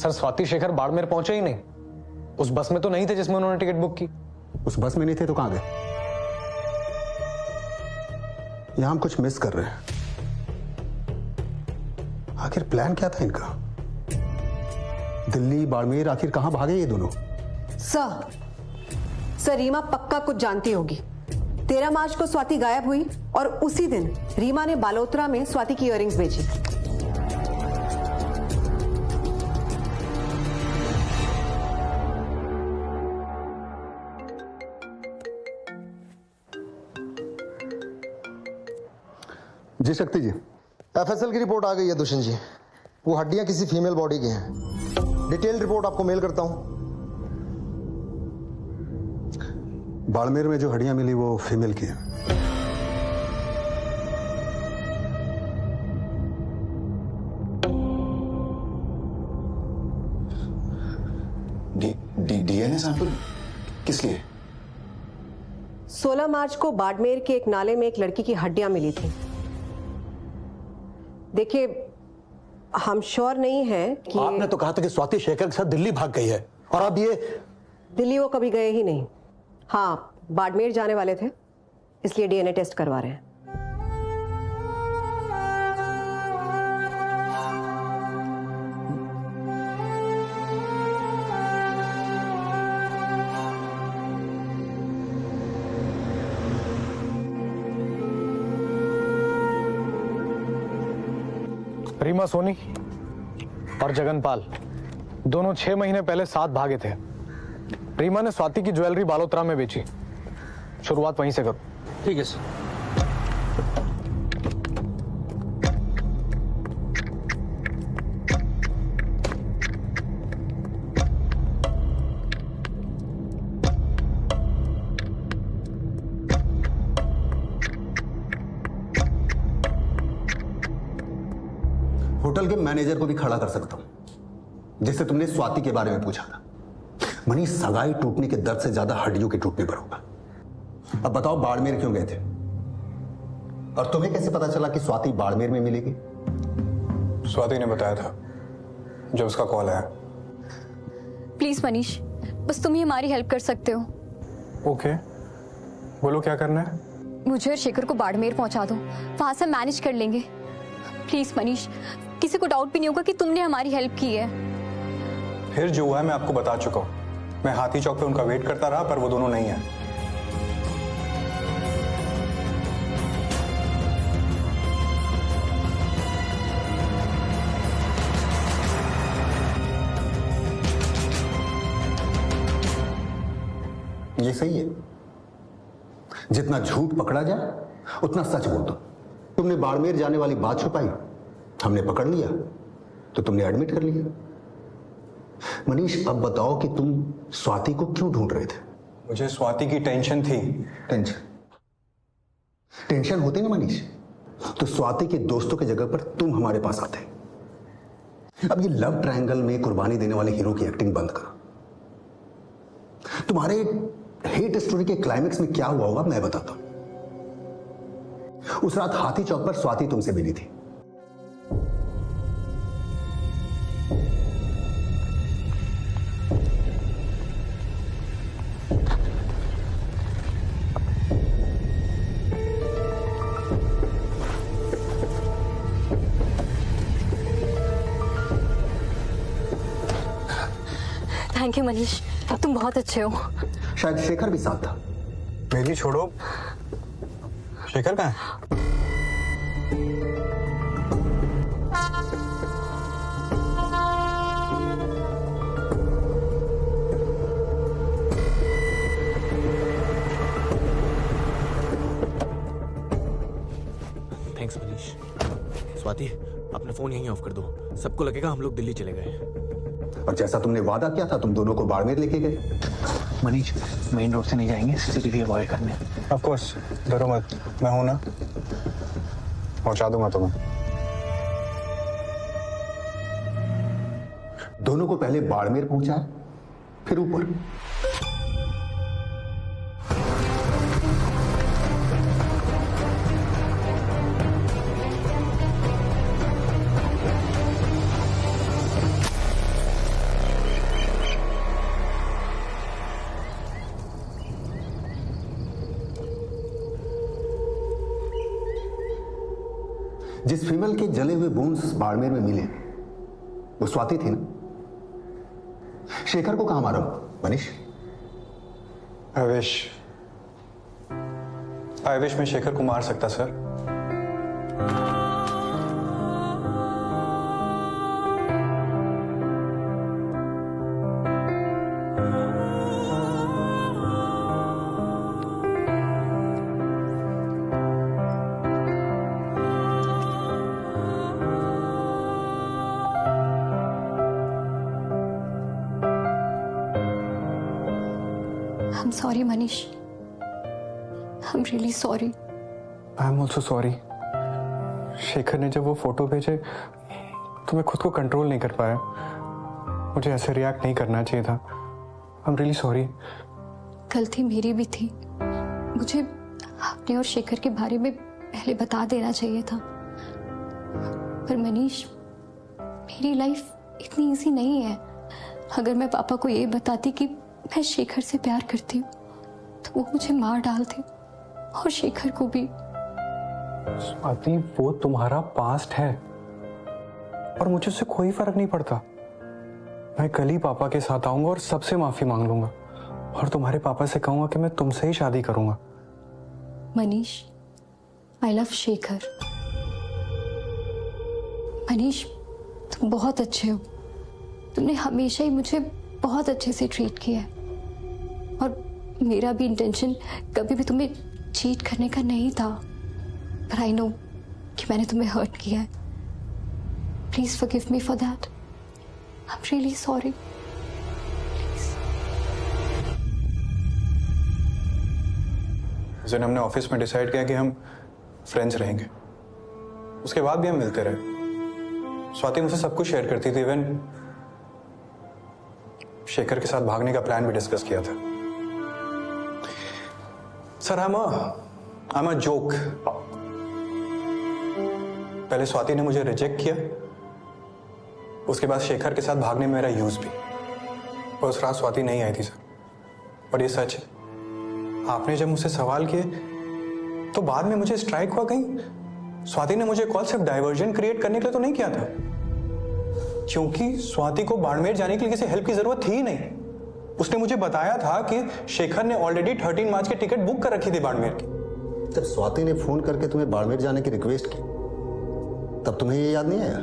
सर, स्वाति शेखर बाड़मेर पहुंचे ही नहीं। उस बस में तो नहीं थे जिसमें उन्होंने टिकट बुक की। उस बस में नहीं थे तो कहां गए? यहां हम कुछ मिस कर रहे हैं। आखिर प्लान क्या था इनका? दिल्ली, बाड़मेर, आखिर कहां भागे ये दोनों? सर, रीमा पक्का कुछ जानती होगी। 13 मार्च को स्वाति गायब हुई और उसी दिन रीमा ने बालोतरा में स्वाति की इयररिंग्स बेची। जी शक्ति जी, एफएसएल की रिपोर्ट आ गई है दुष्यंत जी। वो हड्डियां किसी फीमेल बॉडी की हैं। डिटेल रिपोर्ट आपको मेल करता हूं। बाड़मेर में जो हड्डियां मिली वो फीमेल की है। डीएनए सैंपल किस लिए? 16 मार्च को बाड़मेर के एक नाले में एक लड़की की हड्डियां मिली थी। देखिए, हम श्योर नहीं है कि आपने तो कहा था कि स्वाति शेखर के साथ दिल्ली भाग गई है, और अब ये दिल्ली वो कभी गए ही नहीं। हाँ, बाड़मेर जाने वाले थे, इसलिए डीएनए टेस्ट करवा रहे हैं। रीमा सोनी और जगनपाल दोनों 6 महीने पहले साथ भागे थे। रीमा ने स्वाति की ज्वेलरी बालोतरा में बेची। शुरुआत वहीं से करो। ठीक है सर। होटल के मैनेजर को भी खड़ा कर सकता हूं, जिससे तुमने स्वाति के बारे में पूछा था। मनीष सगाई टूटने के दर्द से ज्यादा हड्डियों के टूटने पर होगा। अब बताओ, बाड़मेर क्यों गए थे? और तुम्हें कैसे पता चला कि स्वाति बाड़मेर में मिलेगी? स्वाति ने बताया था जब उसका कॉल आया। प्लीज मनीष, बस तुम ही हमारी हेल्प कर सकते हो। ओके, बोलो क्या करना है? मुझे और शेखर को बाड़मेर पहुंचा दो, वहां से मैनेज कर लेंगे। प्लीज मनीष, किसी को डाउट भी नहीं होगा कि तुमने हमारी हेल्प की है। फिर जो हुआ है मैं आपको बता चुका हूं। मैं हाथी चौक पे उनका वेट करता रहा, पर वो दोनों नहीं है। ये सही है। जितना झूठ पकड़ा जाए उतना सच बोल दो। तुमने बाड़मेर जाने वाली बात छुपाई, हमने पकड़ लिया तो तुमने एडमिट कर लिया। मनीष, अब बताओ कि तुम स्वाति को क्यों ढूंढ रहे थे? मुझे स्वाति की टेंशन थी। टेंशन होती ना मनीष, तो स्वाति के दोस्तों की जगह पर तुम हमारे पास आते। अब ये लव ट्रायंगल में कुर्बानी देने वाले हीरो की एक्टिंग बंद करो। तुम्हारे हेट स्टोरी के क्लाइमेक्स में क्या हुआ होगा मैं बताता हूं। उस रात हाथी चौक पर स्वाति तुमसे मिली थी। थैंक यू मनीष, तुम बहुत अच्छे हो। शायद शेखर भी साथ था। मेरी छोड़ो, शेखर कहाँ है? थैंक्स मनीष। स्वाति, अपना फोन यहीं ऑफ कर दो, सबको लगेगा हम लोग दिल्ली चले गए। और जैसा तुमने वादा किया था, तुम दोनों को बाड़मेर लेके गए। मनीष, मेन रोड से नहीं जाएंगे, सीसीटीवी अवॉइड करने। ऑफ कोर्स, डरो मत, मैं हूं ना, पहुंचा दूंगा तुम्हें। दोनों को पहले बाड़मेर पहुंचाए, फिर ऊपर। जिस फीमेल के जले हुए बोन्स बाड़मेर में मिले वो स्वाति थी ना। शेखर को कहां मारा मनीष? आई विश मैं शेखर को मार सकता sir. I'm sorry Manish, I'm really sorry. I am also sorry. Shekhar ने जब वो फोटो भेजे तो मैं खुद को कंट्रोल नहीं कर पाया। मुझे ऐसे रिएक्ट नहीं करना चाहिए था। आई एम रियली सॉरी। गलती मेरी भी थी, मुझे अपने और शेखर के बारे में पहले बता देना चाहिए था। पर मनीष, मेरी लाइफ इतनी इजी नहीं है। अगर मैं पापा को ये बताती कि मैं शेखर से प्यार करती हूँ तो वो मुझे मार डालते, और शेखर को भी। स्वाति, वो तुम्हारा पास्ट है और मुझे उससे कोई फर्क नहीं पड़ता। मैं कल ही पापा के साथ आऊंगा और सबसे माफी मांग लूंगा और तुम्हारे पापा से कहूंगा कि मैं तुमसे ही शादी करूंगा। Manish, I love Shekhar. मनीष, तुम बहुत अच्छे हो। तुमने हमेशा ही मुझे बहुत अच्छे से ट्रीट किया है, और मेरा भी इंटेंशन कभी भी तुम्हें चीट करने का नहीं था। पर आई नो कि मैंने तुम्हें हर्ट किया है। Please forgive me for that. I am really sorry. उस दिन हमने ऑफिस में डिसाइड किया कि हम फ्रेंड्स रहेंगे। उसके बाद भी हम मिलते रहे। स्वाति मुझसे सब कुछ शेयर करती थी, इवन शेखर के साथ भागने का प्लान भी डिस्कस किया था। Sir, I am a joke. पहले स्वाति ने मुझे रिजेक्ट किया, उसके बाद शेखर के साथ भागने में मेरा यूज भी। और उस रात स्वाति नहीं आई थी सर, और ये सच है। आपने जब मुझसे सवाल किए तो बाद में मुझे स्ट्राइक हुआ, कहीं स्वाति ने मुझे कॉल सिर्फ डाइवर्जन क्रिएट करने के लिए तो नहीं किया था, क्योंकि स्वाति को बाड़मेर जाने के लिए किसी हेल्प की जरूरत थी ही नहीं। उसने मुझे बताया था कि शेखर ने ऑलरेडी 13 मार्च की टिकट बुक कर रखी थी बाड़मेर की। जब स्वाति ने फोन करके तुम्हें बाड़मेर जाने की रिक्वेस्ट की तब तुम्हें ये याद नहीं आया?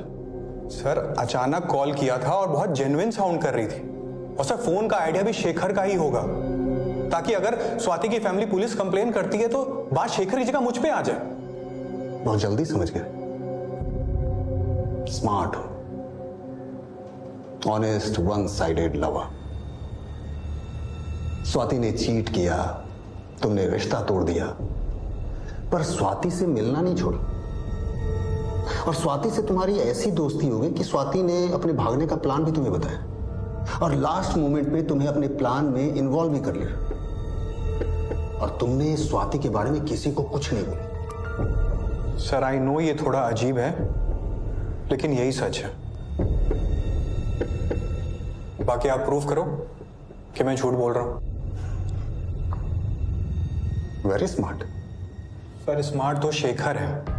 सर, अचानक कॉल किया था और बहुत जेन्युइन साउंड कर रही थी, और सर फोन का आइडिया भी शेखर का ही होगा। ताकि अगर स्वाति की फैमिली पुलिस कंप्लेन करती है तो बात शेखर की जगह मुझ पे आ जाए। बहुत जल्दी समझ गए। स्मार्ट हो, honest, one sided lover. Swati ने चीट किया, तुमने रिश्ता तोड़ दिया, पर स्वाति से मिलना नहीं छोड़ा। और स्वाति से तुम्हारी ऐसी दोस्ती हो गई कि स्वाति ने अपने भागने का प्लान भी तुम्हें बताया और लास्ट मोमेंट पे तुम्हें अपने प्लान में इन्वॉल्व भी कर लिया। और तुमने स्वाति के बारे में किसी को कुछ नहीं बोला। सर आई नो ये थोड़ा अजीब है, लेकिन यही सच है। बाकी आप प्रूफ करो कि मैं झूठ बोल रहा हूं। Very smart. सर स्मार्ट तो शेखर है।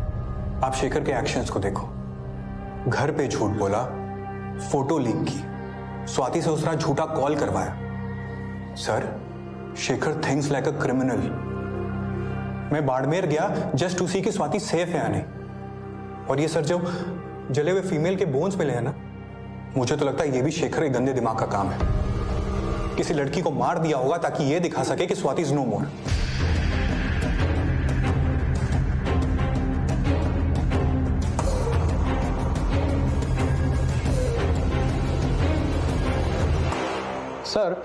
आप शेखर के एक्शंस को देखो। घर पे झूठ बोला, फोटो लीक की, स्वाति से उस रात झूठा कॉल करवाया। Sir Shekhar things like a criminal. मैं बाड़मेर गया जस्ट टू सी कि स्वाति सेफ है या नहीं। और ये सर जो जले हुए फीमेल के बोन्स मिले हैं ना, मुझे तो लगता है ये भी शेखर के गंदे दिमाग का काम है। किसी लड़की को मार दिया होगा ताकि ये दिखा सके कि Swati is no more. Sir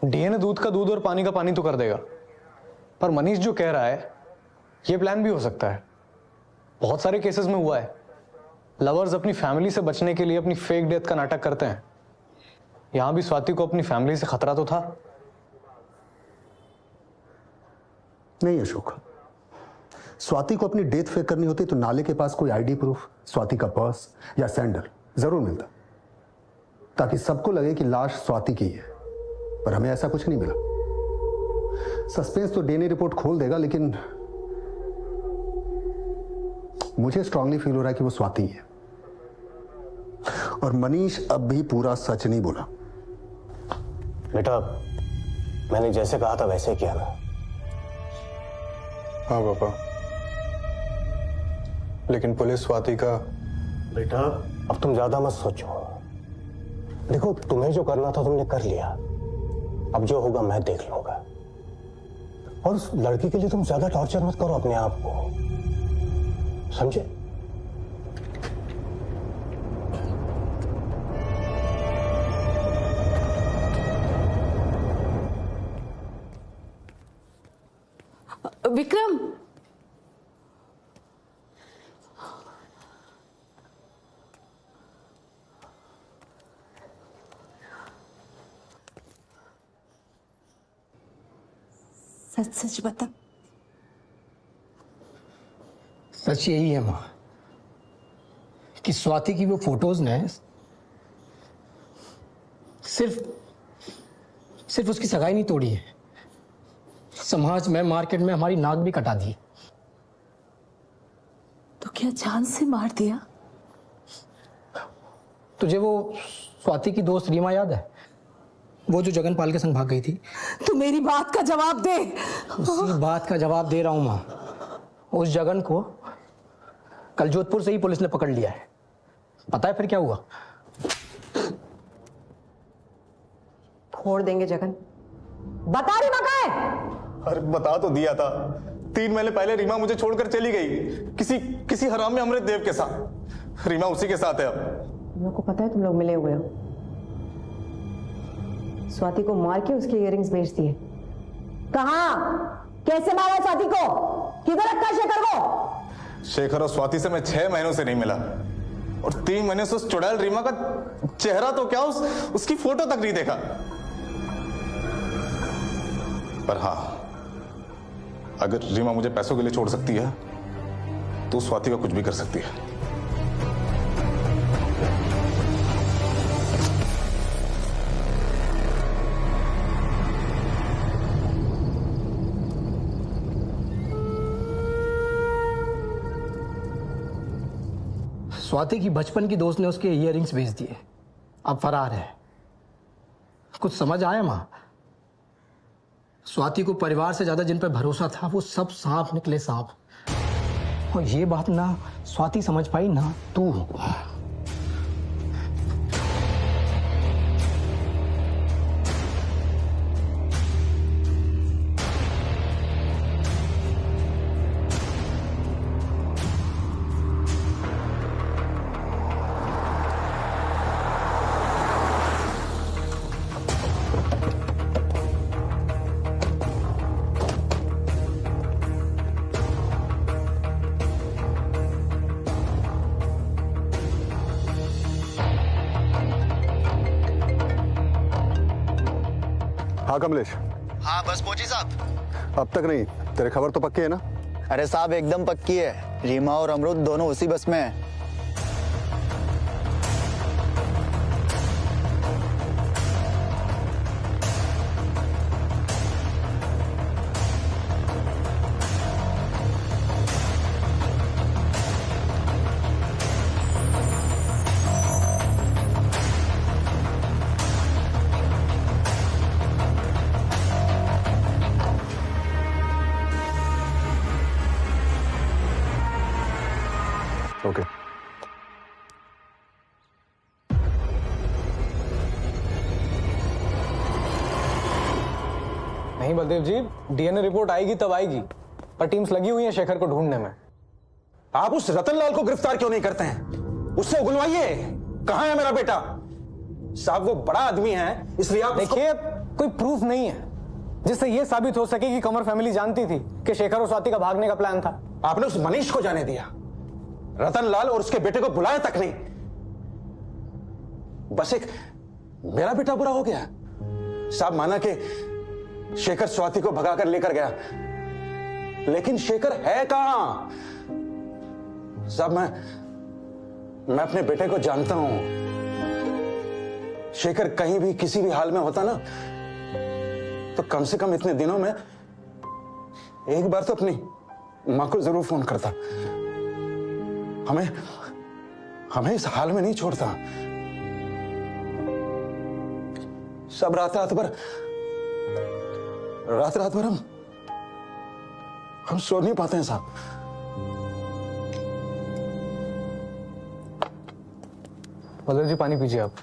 DNA दूध का दूध और पानी का पानी तो कर देगा, पर मनीष जो कह रहा है ये प्लान भी हो सकता है। बहुत सारे केसेस में हुआ है, लवर्स अपनी फैमिली से बचने के लिए अपनी फेक डेथ का नाटक करते हैं। यहां भी स्वाति को अपनी फैमिली से खतरा तो था। नहीं अशोक, स्वाति को अपनी डेथ फेक करनी होती तो नाले के पास कोई आईडी प्रूफ, स्वाति का पर्स या सैंडल जरूर मिलता, ताकि सबको लगे कि लाश स्वाति की है। पर हमें ऐसा कुछ नहीं मिला। सस्पेंस तो डीएनए रिपोर्ट खोल देगा, लेकिन मुझे स्ट्रांगली फील हो रहा है कि वो स्वाति है। और मनीष अब भी पूरा सच नहीं बोला। बेटा मैंने जैसे कहा था वैसे किया ना। हाँ पापा, लेकिन पुलिस स्वाति का। बेटा अब तुम ज्यादा मत सोचो। देखो तुम्हें जो करना था तुमने कर लिया, अब जो होगा मैं देख लूंगा। और उस लड़की के लिए तुम ज्यादा टॉर्चर मत करो अपने आप को, समझे? विक्रम, सच सच बता। सच यही है मां कि स्वाति की वो फोटोज ने सिर्फ उसकी सगाई नहीं तोड़ी है, समाज में, मार्केट में हमारी नाक भी कटा दी। तो क्या जान से मार दिया? तुझे वो स्वाति की दोस्त रीमा याद है, वो जो जगनपाल के संग भाग गई थी? तू मेरी बात का जवाब दे। उसी बात का जवाब दे रहा हूं मां। उस जगन को कल जोधपुर से ही पुलिस ने पकड़ लिया है। पता है फिर क्या हुआ? छोड़ देंगे जगन। बता रीमा कहाँ है? अरे बता तो दिया था, 3 महीने पहले रीमा मुझे छोड़कर चली गई किसी हराम में अमृत देव के साथ। रीमा उसी के साथ है अब। तुम लोग को पता है तुम लोग मिले हुए हो? स्वाति को मार के उसके इयररिंग्स बेच दिए। कहाँ? कैसे मारा स्वाति को? किधर रखा शेखर को? शेखर और स्वाति से मैं 6 महीनों से नहीं मिला, और 3 महीने से उस चुड़ैल रीमा का चेहरा तो क्या उसकी फोटो तक नहीं देखा। पर हाँ, अगर रीमा मुझे पैसों के लिए छोड़ सकती है तो स्वाति का कुछ भी कर सकती है। स्वाति की बचपन की दोस्त ने उसके इयररिंग्स बेच दिए, अब फरार है। कुछ समझ आया मां? स्वाति को परिवार से ज्यादा जिन पर भरोसा था वो सब सांप निकले सांप। और ये बात ना स्वाति समझ पाई ना तू। हाँ कमलेश। हाँ बस पहुंची साहब। अब तक नहीं, तेरे खबर तो पक्की है ना? अरे साहब एकदम पक्की है, रीमा और अमरुद दोनों उसी बस में हैं। ओके। नहीं बलदेव जी, डीएनए रिपोर्ट आएगी तब आएगी, पर टीम्स लगी हुई हैं शेखर को ढूंढने में। आप उस रतनलाल को गिरफ्तार क्यों नहीं करते हैं? उससे उगलवाइए, कहां है मेरा बेटा? साहब वो बड़ा आदमी है, इसलिए आप देखिए कोई प्रूफ नहीं है जिससे यह साबित हो सके कि कमर फैमिली जानती थी कि शेखर और स्वाति का भागने का प्लान था। आपने उस मनीष को जाने दिया, रतनलाल और उसके बेटे को बुलाया तक नहीं। बस एक मेरा बेटा बुरा हो गया। साहब माना कि शेखर स्वाति को भगाकर लेकर गया, लेकिन शेखर है कहां? साहब मैं अपने बेटे को जानता हूं। शेखर कहीं भी किसी भी हाल में होता ना, तो कम से कम इतने दिनों में एक बार तो अपनी मां को जरूर फोन करता। हमें इस हाल में नहीं छोड़ता। सब रात रात भर हम सो नहीं पाते हैं साहब। बलदेव जी पानी पीजिए आप।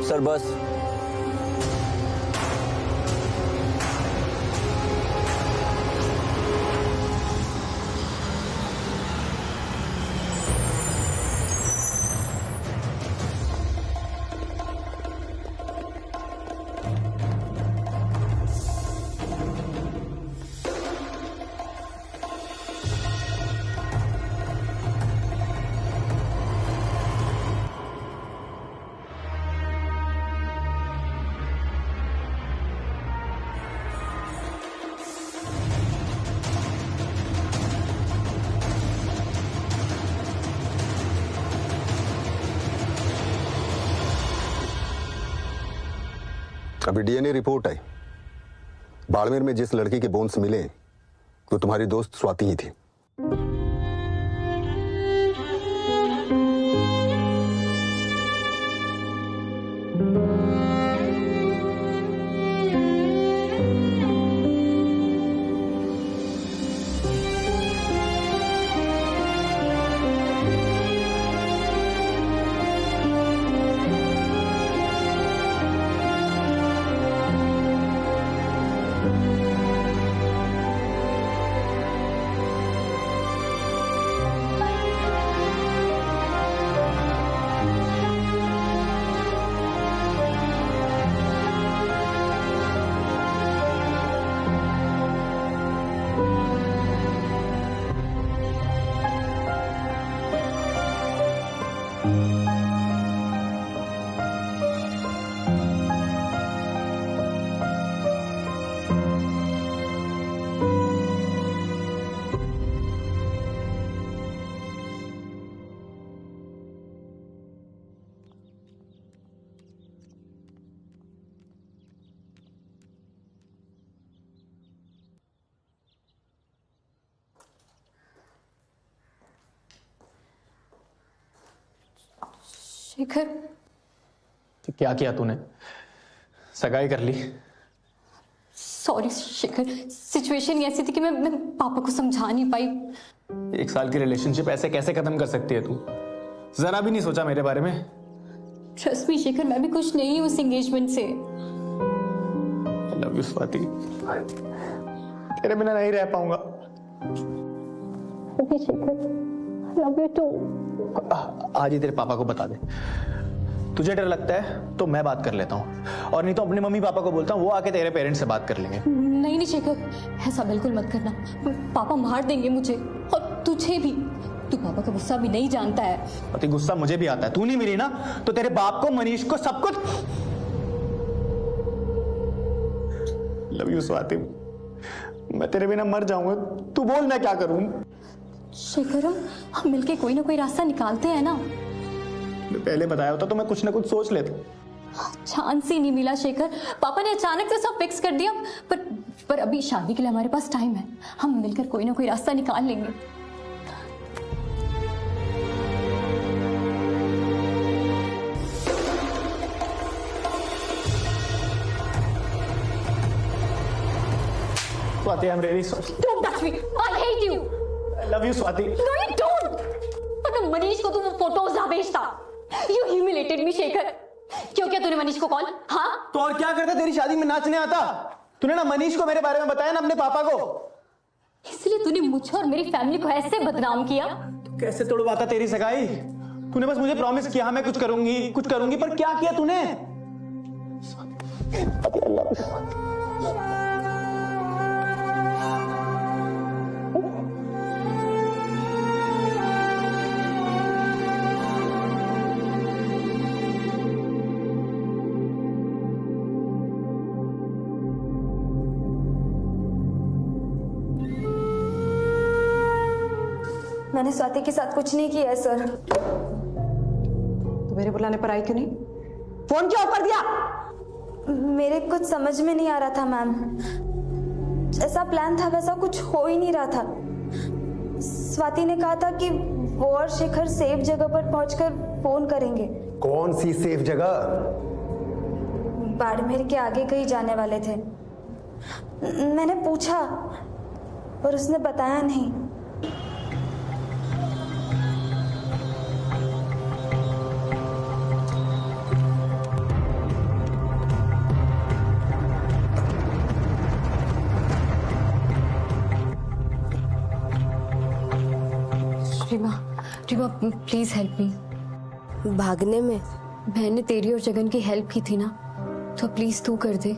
सर बस। अभी डीएनए रिपोर्ट आई। बाड़मेर में जिस लड़की के बोन्स मिले वो तुम्हारी दोस्त स्वाति ही थी। शेखर, क्या किया तूने? सगाई कर ली? सॉरी शेखर, सिचुएशन ऐसी थी कि मैं पापा को समझा नहीं पाई। 1 साल की रिलेशनशिप ऐसे कैसे खत्म कर सकती है तू? जरा भी नहीं सोचा मेरे बारे में? ट्रस्ट मी शेखर, मैं भी खुश नहीं हूँ उस एंगेजमेंट से। लव यू स्वाति, तेरे बिना नहीं रह पाऊंगा। Okay Shekhar, love you too. आज ही तेरे पापा को बता दे। तुझे डर लगता है तो मैं बात कर लेता हूँ, और नहीं तो अपने मम्मी पापा को बोलता हूँ, वो आके तेरे पेरेंट्स से बात कर लेंगे। नहीं शेखर, ऐसा बिल्कुल मत करना, पापा मार देंगे मुझे और तुझे भी। तू पापा का गुस्सा भी नहीं जानता है। अति गुस्सा मुझे भी आता है। तू नहीं मिली ना तो तेरे बाप को, मनीष को, सब कुछ। लव यू स्वाति, मैं तेरे बिना मर जाऊंगा। तू बोल मैं क्या करूं? शेखर, हम मिलके कोई ना कोई रास्ता निकालते हैं ना। मैं पहले बताया होता तो मैं कुछ ना कुछ सोच लेता। चांस ही नहीं मिला शेखर, पापा ने अचानक से सब फिक्स कर दिया। पर अभी शादी के लिए हमारे पास टाइम है, हम मिलकर कोई ना कोई रास्ता निकाल लेंगे। Swati, I'm really sorry. Don't touch me. I hate you. I love you, Swati. No, you don't. पता मनीष को तू वो फोटोज ना भेजता। You humiliated me, Shekhar. क्यों किया तूने मनीष को कॉल? हाँ? तो और क्या करता? तेरी शादी में नाचने आता? तूने ना मनीष को मेरे बारे में बताया ना अपने पापा को। इसलिए तूने मुझे और मेरी फैमिली को ऐसे बदनाम किया। तो कैसे तोड़वाता तेरी सगाई? तूने बस मुझे प्रॉमिस किया, हाँ मैं कुछ करूंगी, पर क्या किया तूने? मैंने स्वाति के साथ कुछ नहीं किया है सर। तो मेरे बुलाने पर आई क्यों नहीं? फोन क्यों कर दिया? मेरे कुछ समझ में नहीं आ रहा था मैम। जैसा प्लान था वैसा कुछ हो ही नहीं रहा था। स्वाति ने कहा था कि वो और शेखर सेफ जगह पर पहुंचकर फोन करेंगे। कौन सी सेफ जगह? बाड़मेर के आगे कहीं जाने वाले थे। मैंने पूछा पर उसने बताया नहीं। Reema please help me. भागने में? मैंने तेरी और जगन की हेल्प की थी ना, तो प्लीज तू कर दे।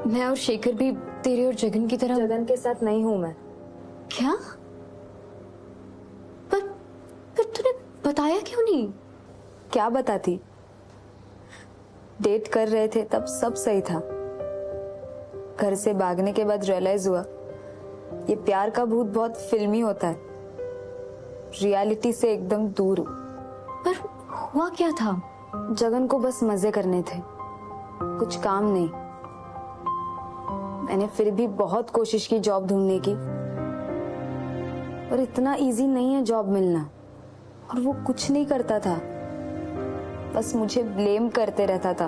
मैं और शेखर भी तेरे और जगन की तरह। जगन के साथ नहीं हूं मैं। क्या? पर तूने बताया क्यों नहीं? क्या बताती? डेट कर रहे थे तब सब सही था। घर से भागने के बाद रियलाइज हुआ ये प्यार का भूत बहुत फिल्मी होता है, रियलिटी से एकदम दूर। पर हुआ क्या था? जगन को बस मजे करने थे, कुछ काम नहीं। मैंने फिर भी बहुत कोशिश की जॉब ढूंढने की, और इतना इजी नहीं है जॉब मिलना। और वो कुछ नहीं करता था, बस मुझे ब्लेम करते रहता था।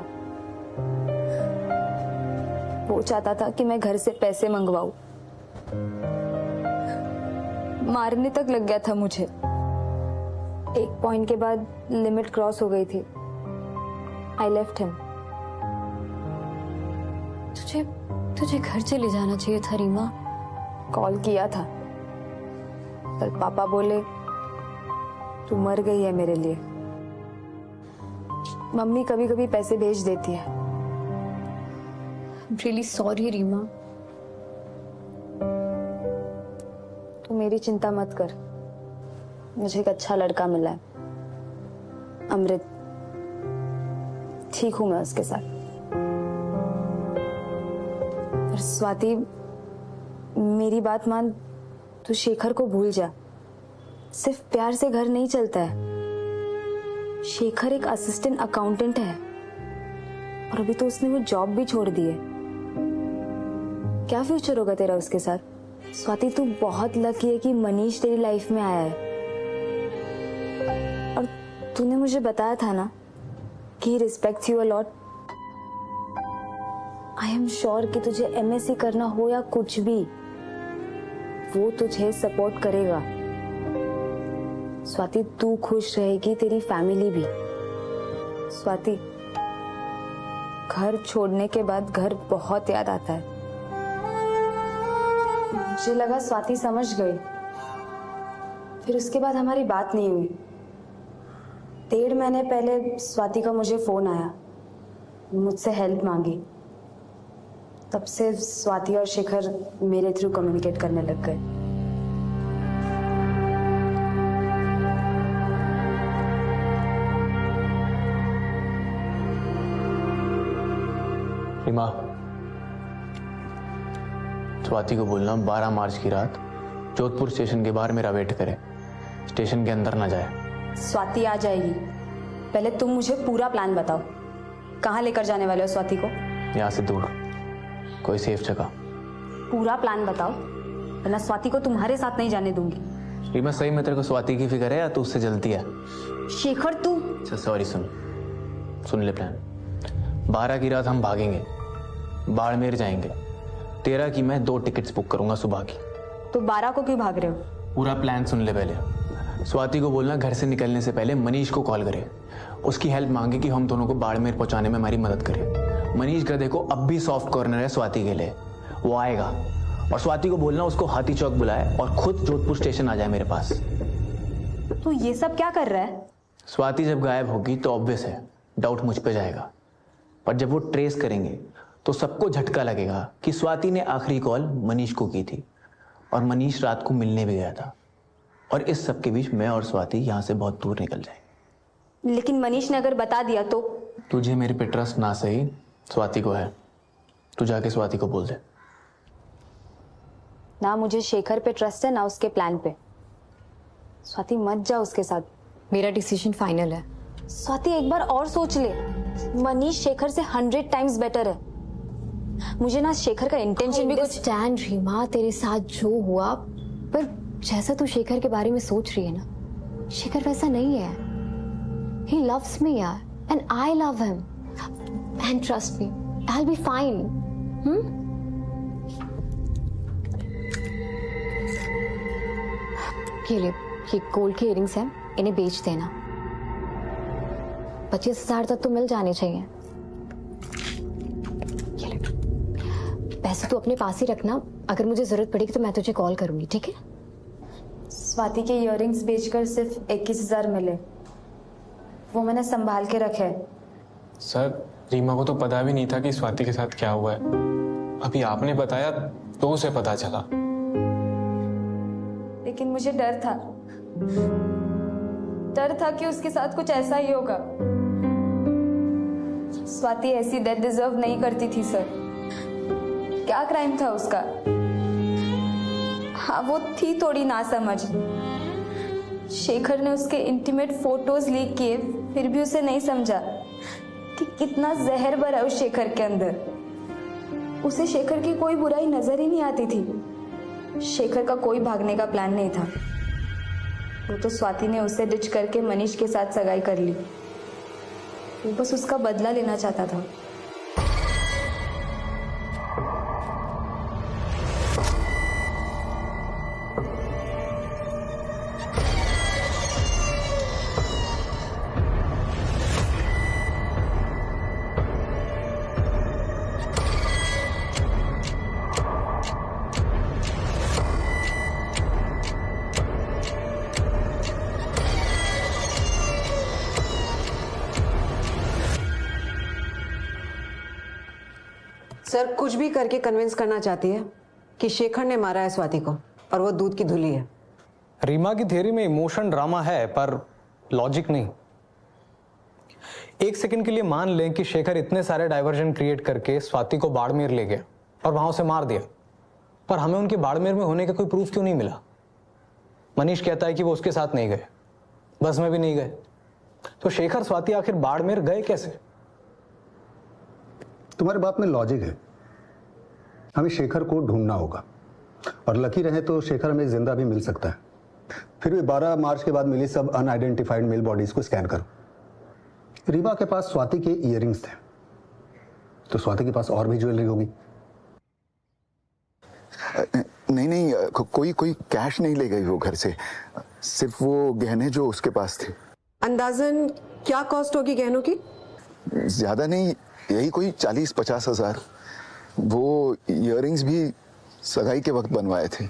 वो चाहता था कि मैं घर से पैसे मंगवाऊं, मारने तक लग गया था मुझे। एक पॉइंट के बाद लिमिट क्रॉस हो गई थी। I left him. तुझे घर चले जाना चाहिए था रीमा। कॉल किया था, कल पापा बोले तू मर गई है मेरे लिए। मम्मी कभी कभी पैसे भेज देती है। Really sorry Reema. तू मेरी चिंता मत कर, मुझे एक अच्छा लड़का मिला है, अमृत। ठीक हूं मैं उसके साथ। पर स्वाति, मेरी बात मान, तू शेखर को भूल जा। सिर्फ प्यार से घर नहीं चलता है। शेखर एक असिस्टेंट अकाउंटेंट है, और अभी तो उसने वो जॉब भी छोड़ दी है। क्या फ्यूचर होगा तेरा उसके साथ? स्वाति, तू बहुत लकी है कि मनीष तेरी लाइफ में आया है। और तूने मुझे बताया था ना कि he respects you a lot. I am sure कि तुझे एमएससी करना हो या कुछ भी, वो तुझे सपोर्ट करेगा। स्वाति, तू खुश रहेगी, तेरी फैमिली भी। स्वाति, घर छोड़ने के बाद घर बहुत याद आता है। मुझे लगा स्वाति समझ गई, फिर उसके बाद हमारी बात नहीं हुई। 1.5 महीने पहले स्वाति का मुझे फोन आया, मुझसे हेल्प मांगी। तब से स्वाति और शेखर मेरे थ्रू कम्युनिकेट करने लग गए। रीमा, स्वाति को बोलना 12 मार्च की रात जोधपुर स्टेशन के बाहर मेरा वेट करे, स्टेशन के अंदर ना जाए। स्वाति आ जाएगी, पहले तुम मुझे पूरा प्लान बताओ। कहाँ लेकर जाने वाले हो स्वाति को? यहाँ से दूर, कोई सेफ जगह। पूरा प्लान बताओ, वरना स्वाति को तुम्हारे साथ नहीं जाने दूंगी। रीमा, सही में तेरे को स्वाति की फिक्र है या तू उससे जलती है? शेखर, तू। अच्छा सॉरी, सुन ले प्लान। 12 की रात हम भागेंगे, बाड़मेर जाएंगे। 13 की मैं 2 टिकट्स बुक करूंगा सुबह की। तो 12 को क्यों भाग रहे हो? पूरा प्लान सुन ले पहले। स्वाति को बोलना घर से निकलने से पहले मनीष को कॉल करे, उसकी हेल्प मांगे कि हम दोनों को बाड़मेर पहुंचाने में हमारी मदद करे। मनीष गधे को अब भी सॉफ्ट कॉर्नर है स्वाति के लिए, वो आएगा। और स्वाति को बोलना उसको हाथी चौक बुलाए और खुद जोधपुर स्टेशन आ जाए मेरे पास। तू ये सब क्या कर रहा है? स्वाति जब गायब होगी तो ऑब्वियस है डाउट मुझ पे जाएगा, पर जब वो ट्रेस करेंगे तो सबको झटका लगेगा कि स्वाति ने आखिरी कॉल मनीष को की थी और मनीष रात को मिलने भी गया था। और इस सब के बीच मैं और स्वाति यहाँ से बहुत दूर निकल जाएंगे। लेकिन मनीष ने अगर बता दिया तो? तुझे मेरे पे ट्रस्ट ना सही, स्वाति को है। तू जाके स्वाति को बोल दे। ना मुझे शेखर पे ट्रस्ट है ना उसके प्लान पे। स्वाति मत जा उसके साथ। मेरा डिसीजन फाइनल है। स्वाति एक बार और सोच ले, मनीष शेखर से 100 टाइम्स बेटर है। मुझे ना शेखर का इंटेंशन भी कुछ। स्टैंड रीमा, तेरे साथ जो हुआ, पर जैसा तू शेखर के बारे में सोच रही है ना, शेखर वैसा नहीं है। He loves me यार, and I love him. And trust me, I'll be fine. ये ले, ये गोल्ड के इयरिंग्स हैं, इन्हें बेच देना। 25,000 तक तो मिल जाने चाहिए। ये ले, पैसे तू अपने पास ही रखना, अगर मुझे जरूरत पड़ेगी तो मैं तुझे कॉल करूंगी, ठीक है? स्वाति के इयरिंग्स बेचकर सिर्फ 21,000 मिले, वो मैंने संभाल के रखे। सर, रीमा को तो पता भी नहीं था कि स्वाति के साथ क्या हुआ है। अभी आपने बताया तो उसे पता चला। लेकिन मुझे डर था कि उसके साथ कुछ ऐसा ही होगा। स्वाति ऐसी डेथ डिजर्व नहीं करती थी सर। क्या क्राइम था उसका? हाँ, वो थी थोड़ी नासमझ। शेखर ने उसके इंटीमेट फोटोज लीक किए, फिर भी उसे नहीं समझा कि कितना जहर भरा उस शेखर के अंदर। उसे शेखर की कोई बुराई नजर ही नहीं आती थी। शेखर का कोई भागने का प्लान नहीं था। वो तो स्वाति ने उसे डिच करके मनीष के साथ सगाई कर ली। वो बस उसका बदला लेना चाहता था। सर कुछ भी करके कन्विंस करना चाहती है कि शेखर ने मारा है स्वाति को और वो दूध की धुली है। रीमा की थ्योरी में इमोशन ड्रामा है पर लॉजिक नहीं। एक सेकंड के लिए मान लें कि शेखर इतने सारे डाइवर्जन क्रिएट करके स्वाति को बाड़मेर ले गया और वहां उसे मार दिया, पर हमें उनके बाड़मेर में होने का कोई प्रूफ क्यों नहीं मिला? मनीष कहता है कि वो उसके साथ नहीं गए, बस में भी नहीं गए, तो शेखर स्वाति आखिर बाड़मेर गए कैसे? तुम्हारी बात में लॉजिक है। हमें शेखर को ढूंढना होगा और लकी रहे तो शेखर हमें जिंदा भी मिल सकता है। फिर भी 12 मार्च के बाद मिली सब अनआइडेंटिफाइड मेल बॉडीज को स्कैन करो। रीमा के पास स्वाति के इयरिंग्स थे, तो स्वाति के पास और भी ज्वेलरी होगी। नहीं नहीं, कोई कैश नहीं ले गई वो घर से, सिर्फ वो गहने जो उसके पास थे। अंदाजन क्या कॉस्ट होगी गहनों की? ज्यादा नहीं, यही कोई 40-50 हजार। वो इयररिंग्स भी सगाई के वक्त बनवाए थे।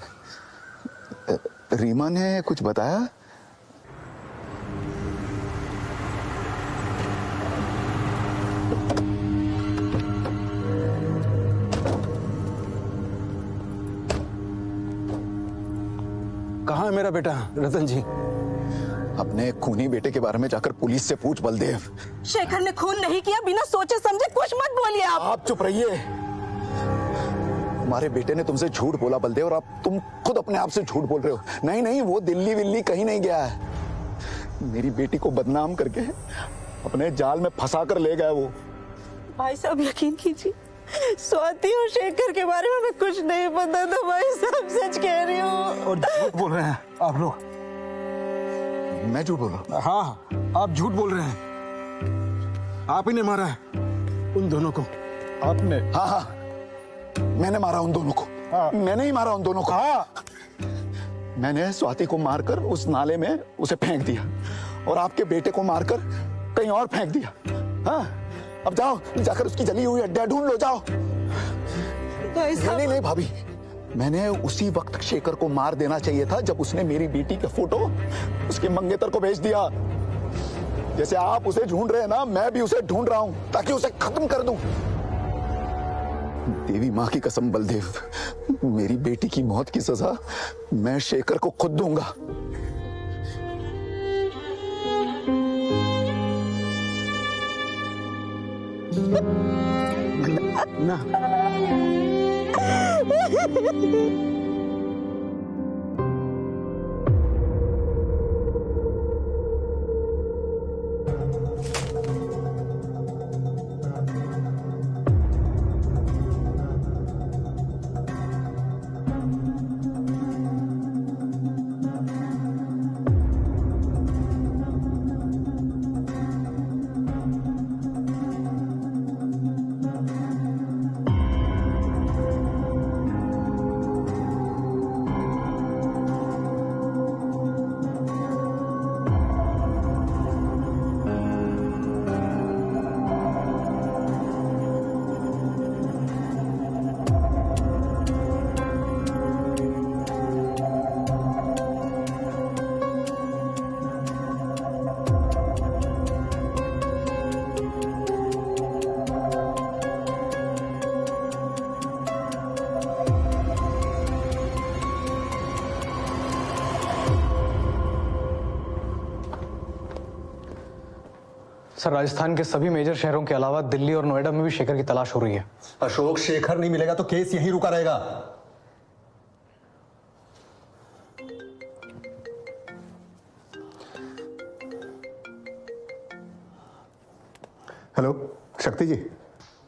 रीमा ने कुछ बताया? कहाँ है मेरा बेटा रतन जी? अपने खूनी बेटे के बारे में जाकर पुलिस से पूछ बलदेव। शेखर ने खून नहीं किया, बिना सोचे समझे कुछ मत बोलिए आप चुप रहिए। हमारे बेटे ने तुमसे झूठ बोला बलदेव, और अब तुम खुद अपने आप से झूठ बोल रहे हो। नहीं नहीं, वो दिल्ली विल्ली कहीं नहीं गया है। मेरी बेटी को बदनाम करके अपने जाल में फंसा कर ले गया वो। भाई साहब यकीन कीजिए, स्वाति और शेखर के बारे में हमें कुछ नहीं पता था। भाई साहब सच कह रही हूँ। और झूठ बोल रहे हैं आप लोग। मैं झूठ बोल रहा हूँ? हाँ, आप झूठ बोल रहे हैं। आप ही ने मारा है उन दोनों को। आपने? हाँ हाँ, मैंने मारा उन दोनों को। हाँ। मैंने ही मारा उन दोनों को। हाँ। मैंने स्वाति को मारकर उस नाले में उसे फेंक दिया, और आपके बेटे को मारकर कहीं और फेंक दिया। हाँ, अब जाओ, जाकर उसकी जली हुई हड्डियां ढूंढ लो, जाओ। नहीं नहीं भाभी, मैंने उसी वक्त शेखर को मार देना चाहिए था जब उसने मेरी बेटी का फोटो उसके मंगेतर को भेज दिया। जैसे आप उसे ढूंढ रहे हैं ना, मैं भी उसे ढूंढ रहा हूं ताकि उसे खत्म कर दूं। देवी माँ की कसम बलदेव, मेरी बेटी की मौत की सजा मैं शेखर को खुद दूंगा। ना सर, राजस्थान के सभी मेजर शहरों के अलावा दिल्ली और नोएडा में भी शेखर की तलाश हो रही है। अशोक, शेखर नहीं मिलेगा तो केस यहीं रुका रहेगा। हेलो शक्ति जी।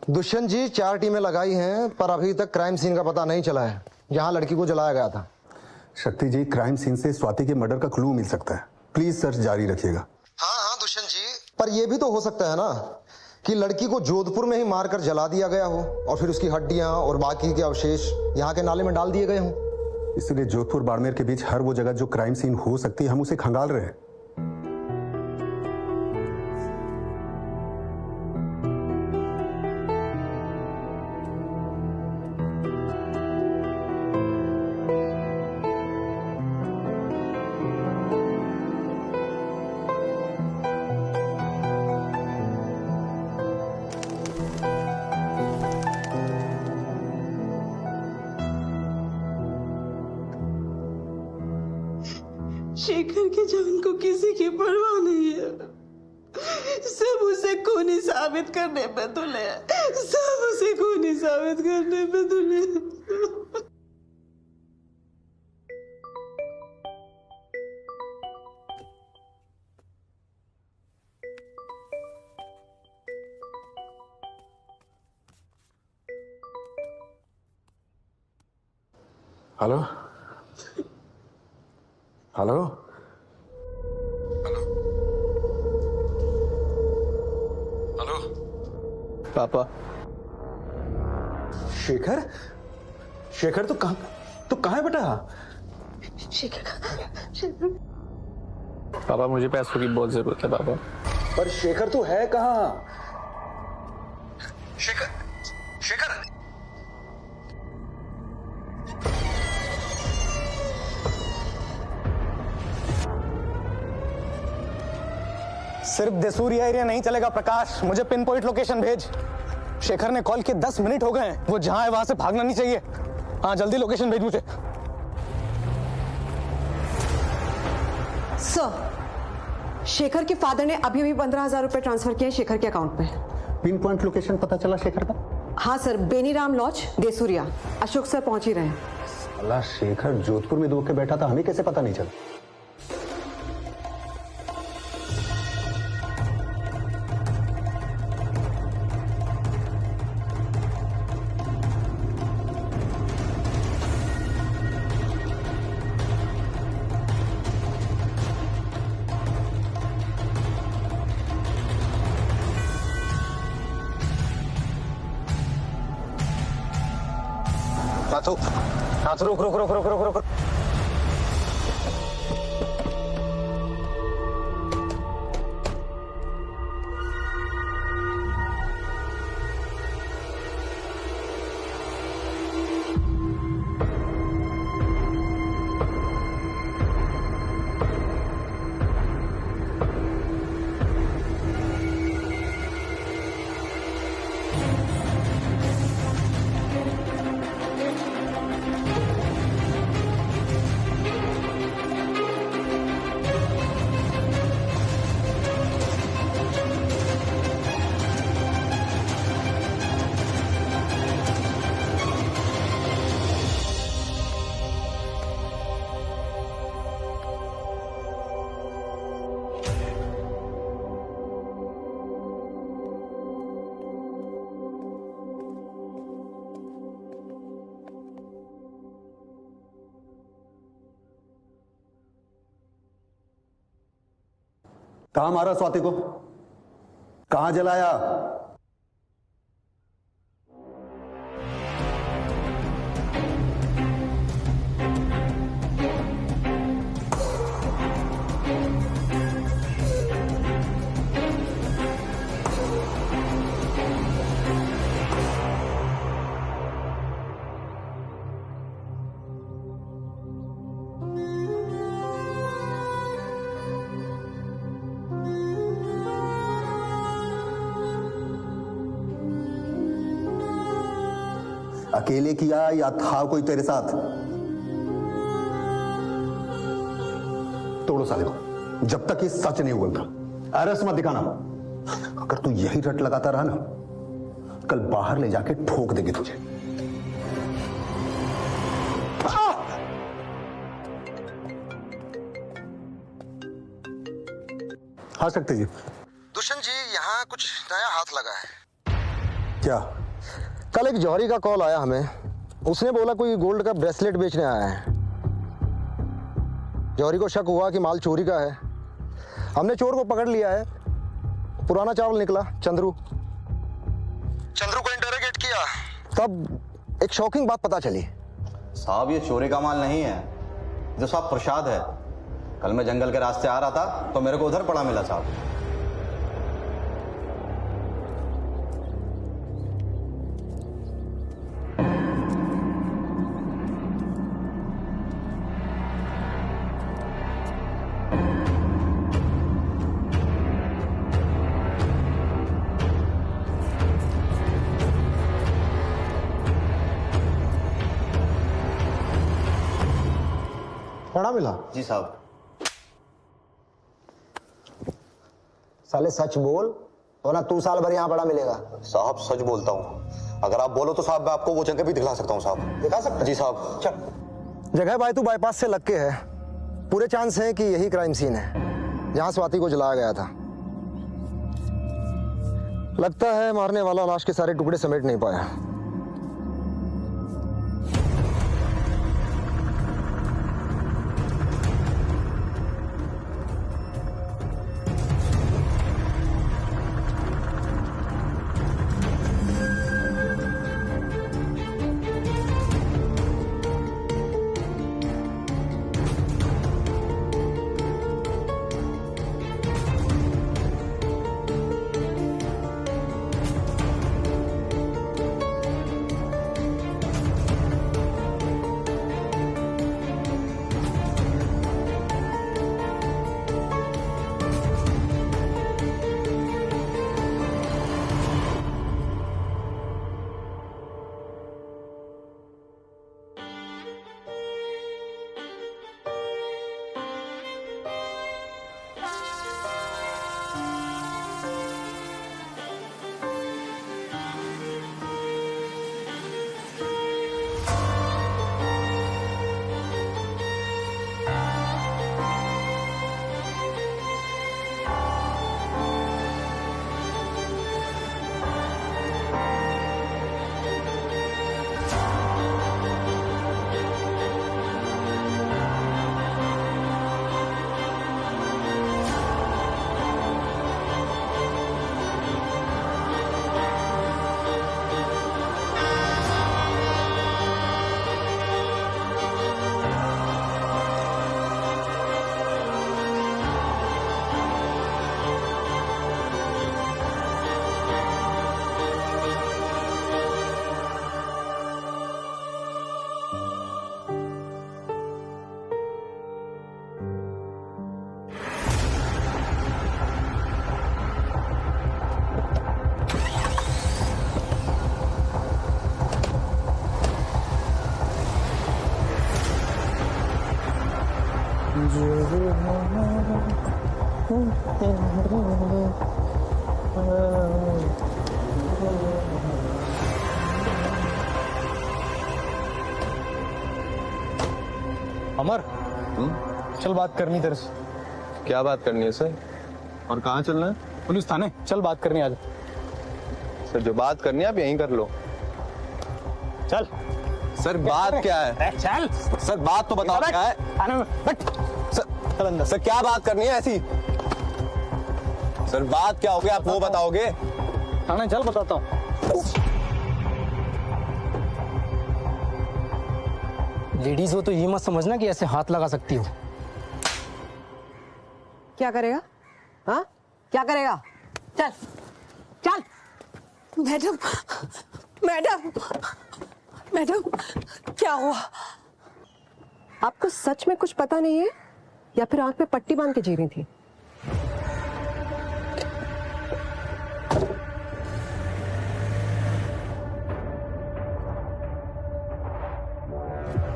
दुष्यंत जी, 4 टीमें लगाई हैं पर अभी तक क्राइम सीन का पता नहीं चला है जहां लड़की को जलाया गया था। शक्ति जी, क्राइम सीन से स्वाति के मर्डर का क्लू मिल सकता है। प्लीज सर्च जारी रखिएगा। हाँ दुष्यंत जी, पर यह भी तो हो सकता है ना कि लड़की को जोधपुर में ही मारकर जला दिया गया हो और फिर उसकी हड्डियां और बाकी के अवशेष यहाँ के नाले में डाल दिए गए हों। इसलिए जोधपुर बाड़मेर के बीच हर वो जगह जो क्राइम सीन हो सकती है, हम उसे खंगाल रहे हैं। शेखर की जान को किसी की परवाह नहीं है। सब उसे खूनी साबित करने पे तुले हैं। सब उसे खूनी साबित करने पे तुले हैं। हेलो हेलो पापा, शेखर शेखर तो कहाँ है बेटा? शेखर पापा मुझे पैसों की बहुत जरूरत है पापा। पर शेखर तो है कहाँ? शेखर सिर्फ देसूरिया एरिया नहीं चलेगा प्रकाश, मुझे पिन पॉइंट लोकेशन भेज। शेखर ने कॉल किए 10 मिनट हो गए हैं, वो जहां है वहां से भागना नहीं चाहिए। हाँ जल्दी लोकेशन भेज मुझे। सर, शेखर के फादर ने अभी अभी 15,000 रुपए ट्रांसफर किए शेखर के अकाउंट में। पिन पॉइंट लोकेशन पता चला शेखर का? हाँ sir, Beniram lodge, Desuriya. Ashok sir पहुंच ही रहे हैं। साला शेखर जोधपुर में दो के बैठा था, हमें कैसे पता नहीं चला? रुक। कहां मारा स्वाति को? कहां जलाया? अकेले किया या था कोई तेरे साथ? तोड़ो साले को, जब तक ये सच नहीं बोलता अरेस्ट मत दिखाना। अगर तू यही रट लगाता रहा ना, कल बाहर ले जाके ठोक देंगे तुझे। हाँ शक्ति जी। दुष्यंत जी, यहाँ कुछ नया हाथ लगा है। क्या? कल एक जौहरी का कॉल आया हमें, उसने बोला कोई गोल्ड का ब्रेसलेट बेचने आया है। जौहरी को शक हुआ कि माल चोरी का है। हमने चोर को पकड़ लिया है। पुराना चावल निकला, चंद्रू को इंटरोगेट किया, तब एक शॉकिंग बात पता चली। साहब ये चोरी का माल नहीं है, जो साहब प्रसाद है। कल मैं जंगल के रास्ते आ रहा था तो मेरे को उधर पड़ा मिला साहब। पड़ा मिला? जी साहब। साले सच बोल, वरना तू साल भर यहाँ पड़ा मिलेगा। साहब सच बोलता हूँ, अगर आप बोलो तो साहब मैं आपको वो जगह भी दिखला सकता हूँ साहब। दिखा सकते? जी साहब। चल। जगह भाई तू बाईपास से लग के है, पूरे चांस है कि यही क्राइम सीन है जहां स्वाति को जलाया गया था। लगता है मारने वाला लाश के सारे टुकड़े समेट नहीं पाया। अमर, चल बात करनी तेरे से। क्या बात करनी है सर? और कहाँ चलना है? पुलिस थाने, चल बात करनी आज। सर जो बात करनी है आप यहीं कर लो। चल। सर बात क्या है? चल। सर बात तो बताओ क्या है? सर अंदर। सर क्या बात करनी है ऐसी? सर बात क्या होगी आप वो बताओगे? थाने चल, बताता हूँ। लेडीज हो तो ये मत समझना कि ऐसे हाथ लगा सकती हो। क्या करेगा? हाँ, क्या करेगा? चल चल। मैडम, मैडम, मैडम, क्या हुआ? आपको सच में कुछ पता नहीं है या फिर आंख में पट्टी बांध के जी रही थी?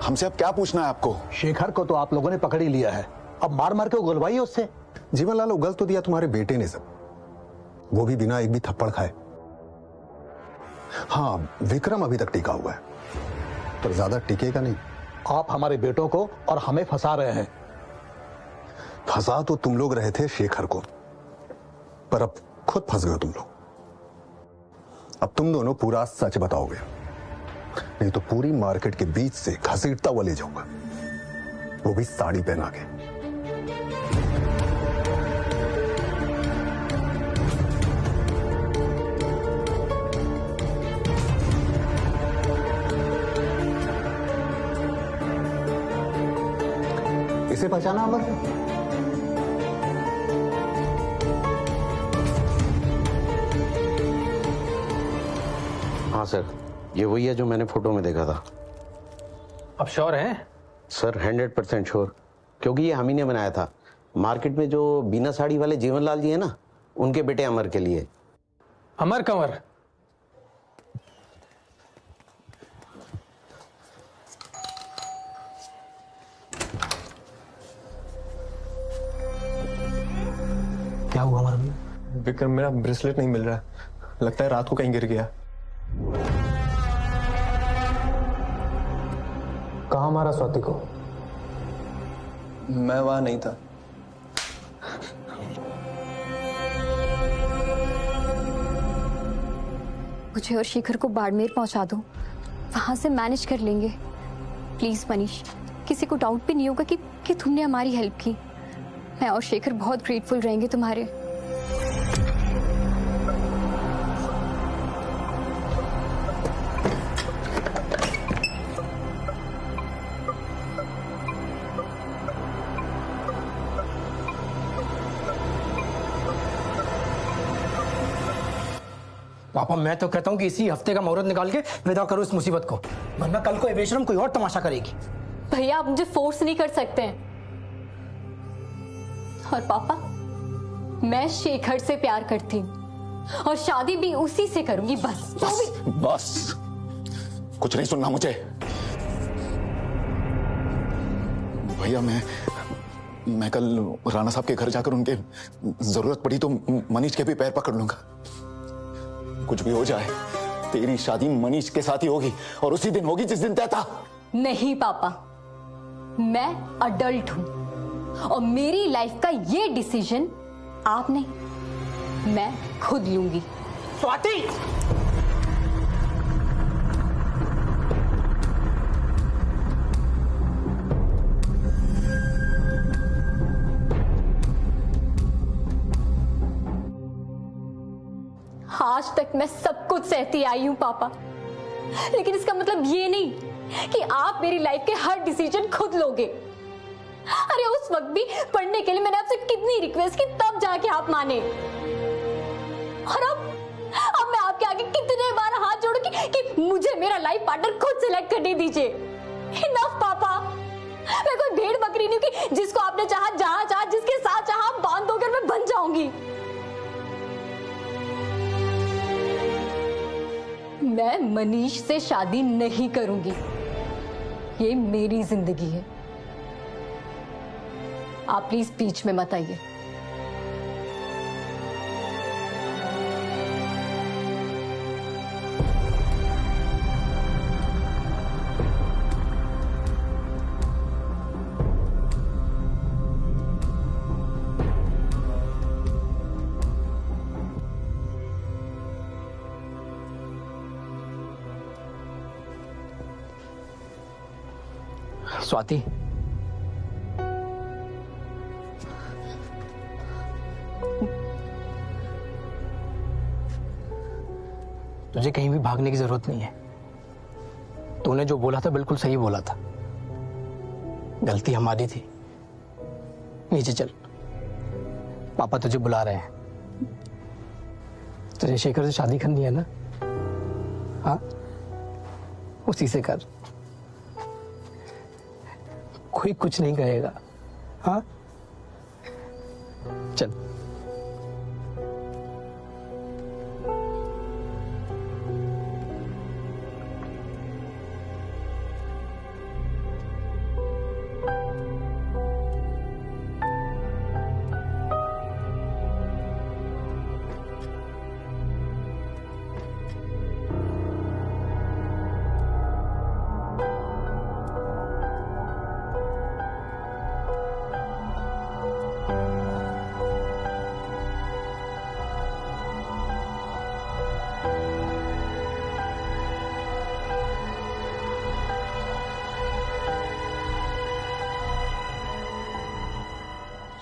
हमसे अब क्या पूछना है आपको? शेखर को तो आप लोगों ने पकड़ ही लिया है, अब मार मार के उगलवाइए उससे। जीवनलाल, उगल तो दिया तुम्हारे बेटे ने सब, वो भी बिना एक भी थप्पड़ खाए। हाँ, विक्रम अभी तक टिका हुआ है, पर ज्यादा टिकेगा नहीं। आप हमारे बेटों को और हमें फंसा रहे हैं। फंसा तो तुम लोग रहे थे शेखर को, पर अब खुद फंस गए तुम लोग। अब तुम दोनों पूरा सच बताओगे, नहीं तो पूरी मार्केट के बीच से घसीटता हुआ ले जाऊंगा, वो भी साड़ी पहना के। इसे पहचाना अमर? हाँ सर, ये वही है जो मैंने फोटो में देखा था। अब श्योर हैं? सर 100% श्योर, क्योंकि ये हम ही ने बनाया था। मार्केट में जो बिना साड़ी वाले जीवनलाल जी है ना, उनके बेटे अमर के लिए। अमर कंवर? क्या हुआ हमारा? विक्रम, मेरा ब्रेसलेट नहीं मिल रहा, लगता है रात को कहीं गिर गया। कहाँ मारा स्वाति को? मैं वहां नहीं था। मुझे और शेखर को बाड़मेर पहुंचा दो, वहां से मैनेज कर लेंगे। प्लीज मनीष, किसी को डाउट भी नहीं होगा कि तुमने हमारी हेल्प की। मैं और शेखर बहुत ग्रेटफुल रहेंगे तुम्हारे। पापा, मैं तो कहता हूँ कि इसी हफ्ते का मुहूर्त निकाल के विदा करो इस मुसीबत को, वरना कल को बेशरम कोई और तमाशा करेगी। भैया, आप मुझे फोर्स नहीं कर सकते हैं। और पापा, मैं शेखर से प्यार करती हूँ और शादी भी उसी से करूंगी। बस बस कुछ नहीं सुनना मुझे। भैया, मैं कल राणा साहब के घर जाकर उनके जरूरत पड़ी तो मनीष के भी पैर पकड़ लूंगा। कुछ भी हो जाए, तेरी शादी मनीष के साथ ही होगी, और उसी दिन होगी जिस दिन तय था। नहीं पापा, मैं अडल्ट हूं और मेरी लाइफ का ये डिसीजन आप नहीं, मैं खुद लूंगी। स्वाति! आज तक मैं सब कुछ सहती आई हूं पापा, लेकिन इसका मतलब ये नहीं कि आप मेरी लाइफ के हर डिसीजन खुद लोगे। अरे उस वक्त भी पढ़ने के लिए मैंने आपसे कितनी रिक्वेस्ट की, तब जाके आप माने। और अब मैं आपके आगे कितने बार हाथ जोड़ूंगी कि मुझे मेरा लाइफ पार्टनर खुद सेलेक्ट करने दीजिए। इनफ पापा, मैं कोई भेड़ बकरी नहीं कि जिसको आपने चाहा, जहां चाहा, जिसके साथ चाहा बांध दोगे मैं बन जाऊंगी। मैं मनीष से शादी नहीं करूंगी, ये मेरी जिंदगी है। आप प्लीज बीच में मत आइए। स्वाति, तुझे कहीं भी भागने की जरूरत नहीं है। तूने जो बोला था बिल्कुल सही बोला था। गलती हमारी थी। नीचे चल, पापा तुझे बुला रहे हैं। तुझे शेखर से शादी करनी है ना? हाँ, उसी से कर, कोई कुछ नहीं कहेगा। हाँ चल।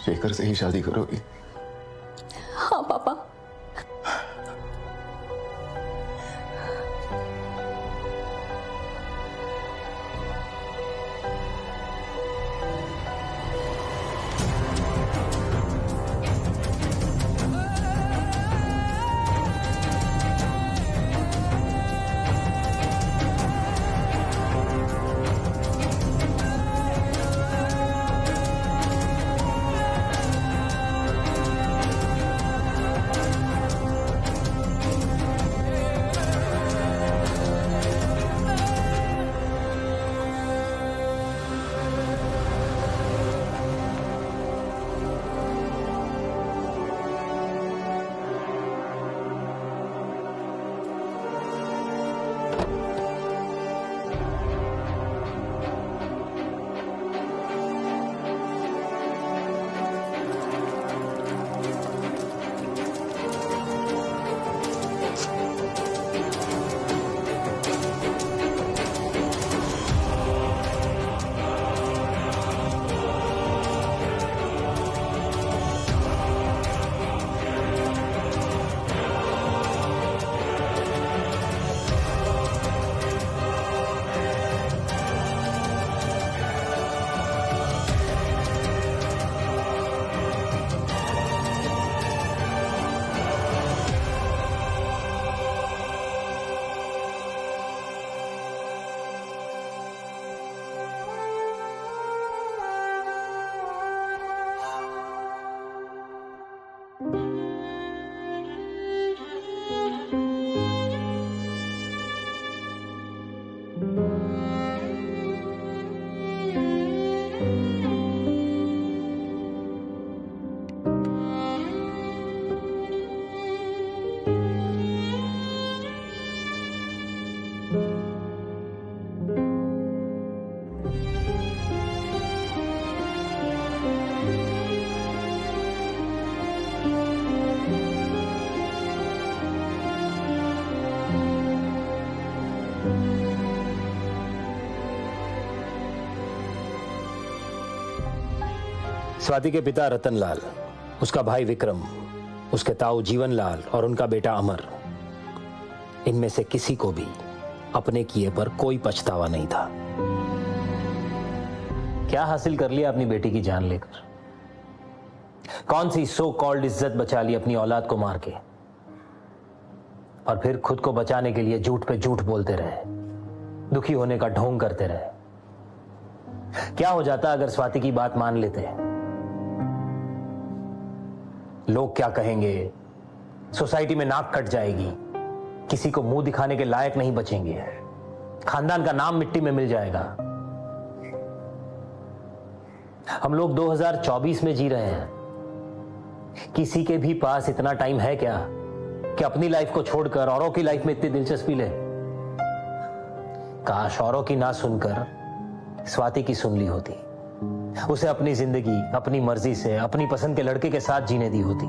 शेखर से ही शादी करोगी? हाँ पापा। स्वाति के पिता रतनलाल, उसका भाई विक्रम, उसके ताऊ जीवनलाल और उनका बेटा अमर, इनमें से किसी को भी अपने किए पर कोई पछतावा नहीं था। क्या हासिल कर लिया अपनी बेटी की जान लेकर? कौन सी सो कॉल्ड इज्जत बचा ली अपनी औलाद को मार के? और फिर खुद को बचाने के लिए झूठ पे झूठ बोलते रहे, दुखी होने का ढोंग करते रहे। क्या हो जाता अगर स्वाति की बात मान लेते? लोग क्या कहेंगे, सोसाइटी में नाक कट जाएगी, किसी को मुंह दिखाने के लायक नहीं बचेंगे, खानदान का नाम मिट्टी में मिल जाएगा। हम लोग 2024 में जी रहे हैं। किसी के भी पास इतना टाइम है क्या कि अपनी लाइफ को छोड़कर औरों की लाइफ में इतनी दिलचस्पी ले? काश औरों की ना सुनकर स्वाति की सुन ली होती। उसे अपनी जिंदगी अपनी मर्जी से अपनी पसंद के लड़के के साथ जीने दी होती।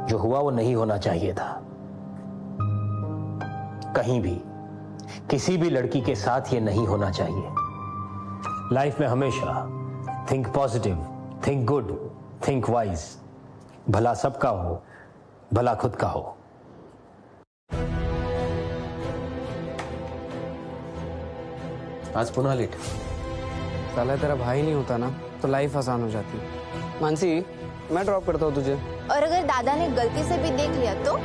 जो हुआ वो नहीं होना चाहिए था। कहीं भी किसी भी लड़की के साथ ये नहीं होना चाहिए। लाइफ में हमेशा think positive, think good, think wise. भला सबका हो, भला खुद का हो। आज पुनः लेट। साला तेरा भाई नहीं होता ना तो लाइफ आसान हो जाती। मानसी, मैं ड्रॉप करता हूँ तुझे। और अगर दादा ने गलती से भी देख लिया तो?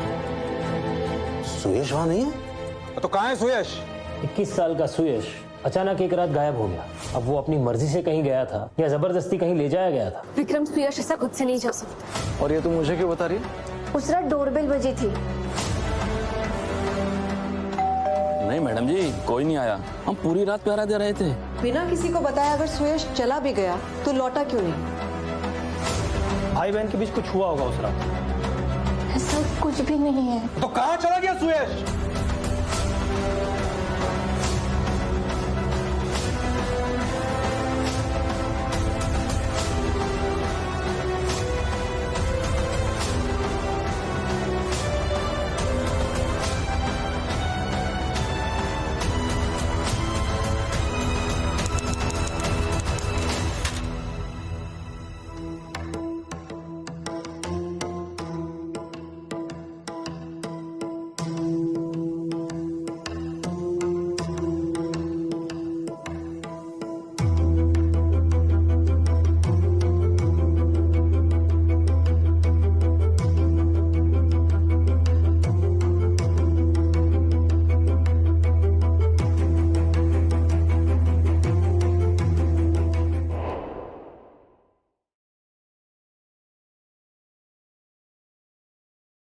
सुयश वहां नहीं है? तो कहाँ है सुयश? 21 साल का सुयश अचानक एक रात गायब हो गया। अब वो अपनी मर्जी से कहीं गया था या जबरदस्ती कहीं ले जाया गया था? विक्रम, सुयश ऐसा खुद से नहीं जा सकता। और ये तुम मुझे क्यों बता रही? उस रात डोरबेल बजी थी। नहीं मैडम जी, कोई नहीं आया। हम पूरी रात पहरा दे रहे थे। बिना किसी को बताया अगर सुयश चला भी गया तो लौटा क्यों नहीं? भाई बहन के बीच कुछ हुआ होगा उस रात। ऐसा कुछ भी नहीं है। तो कहाँ चला गया सुयश?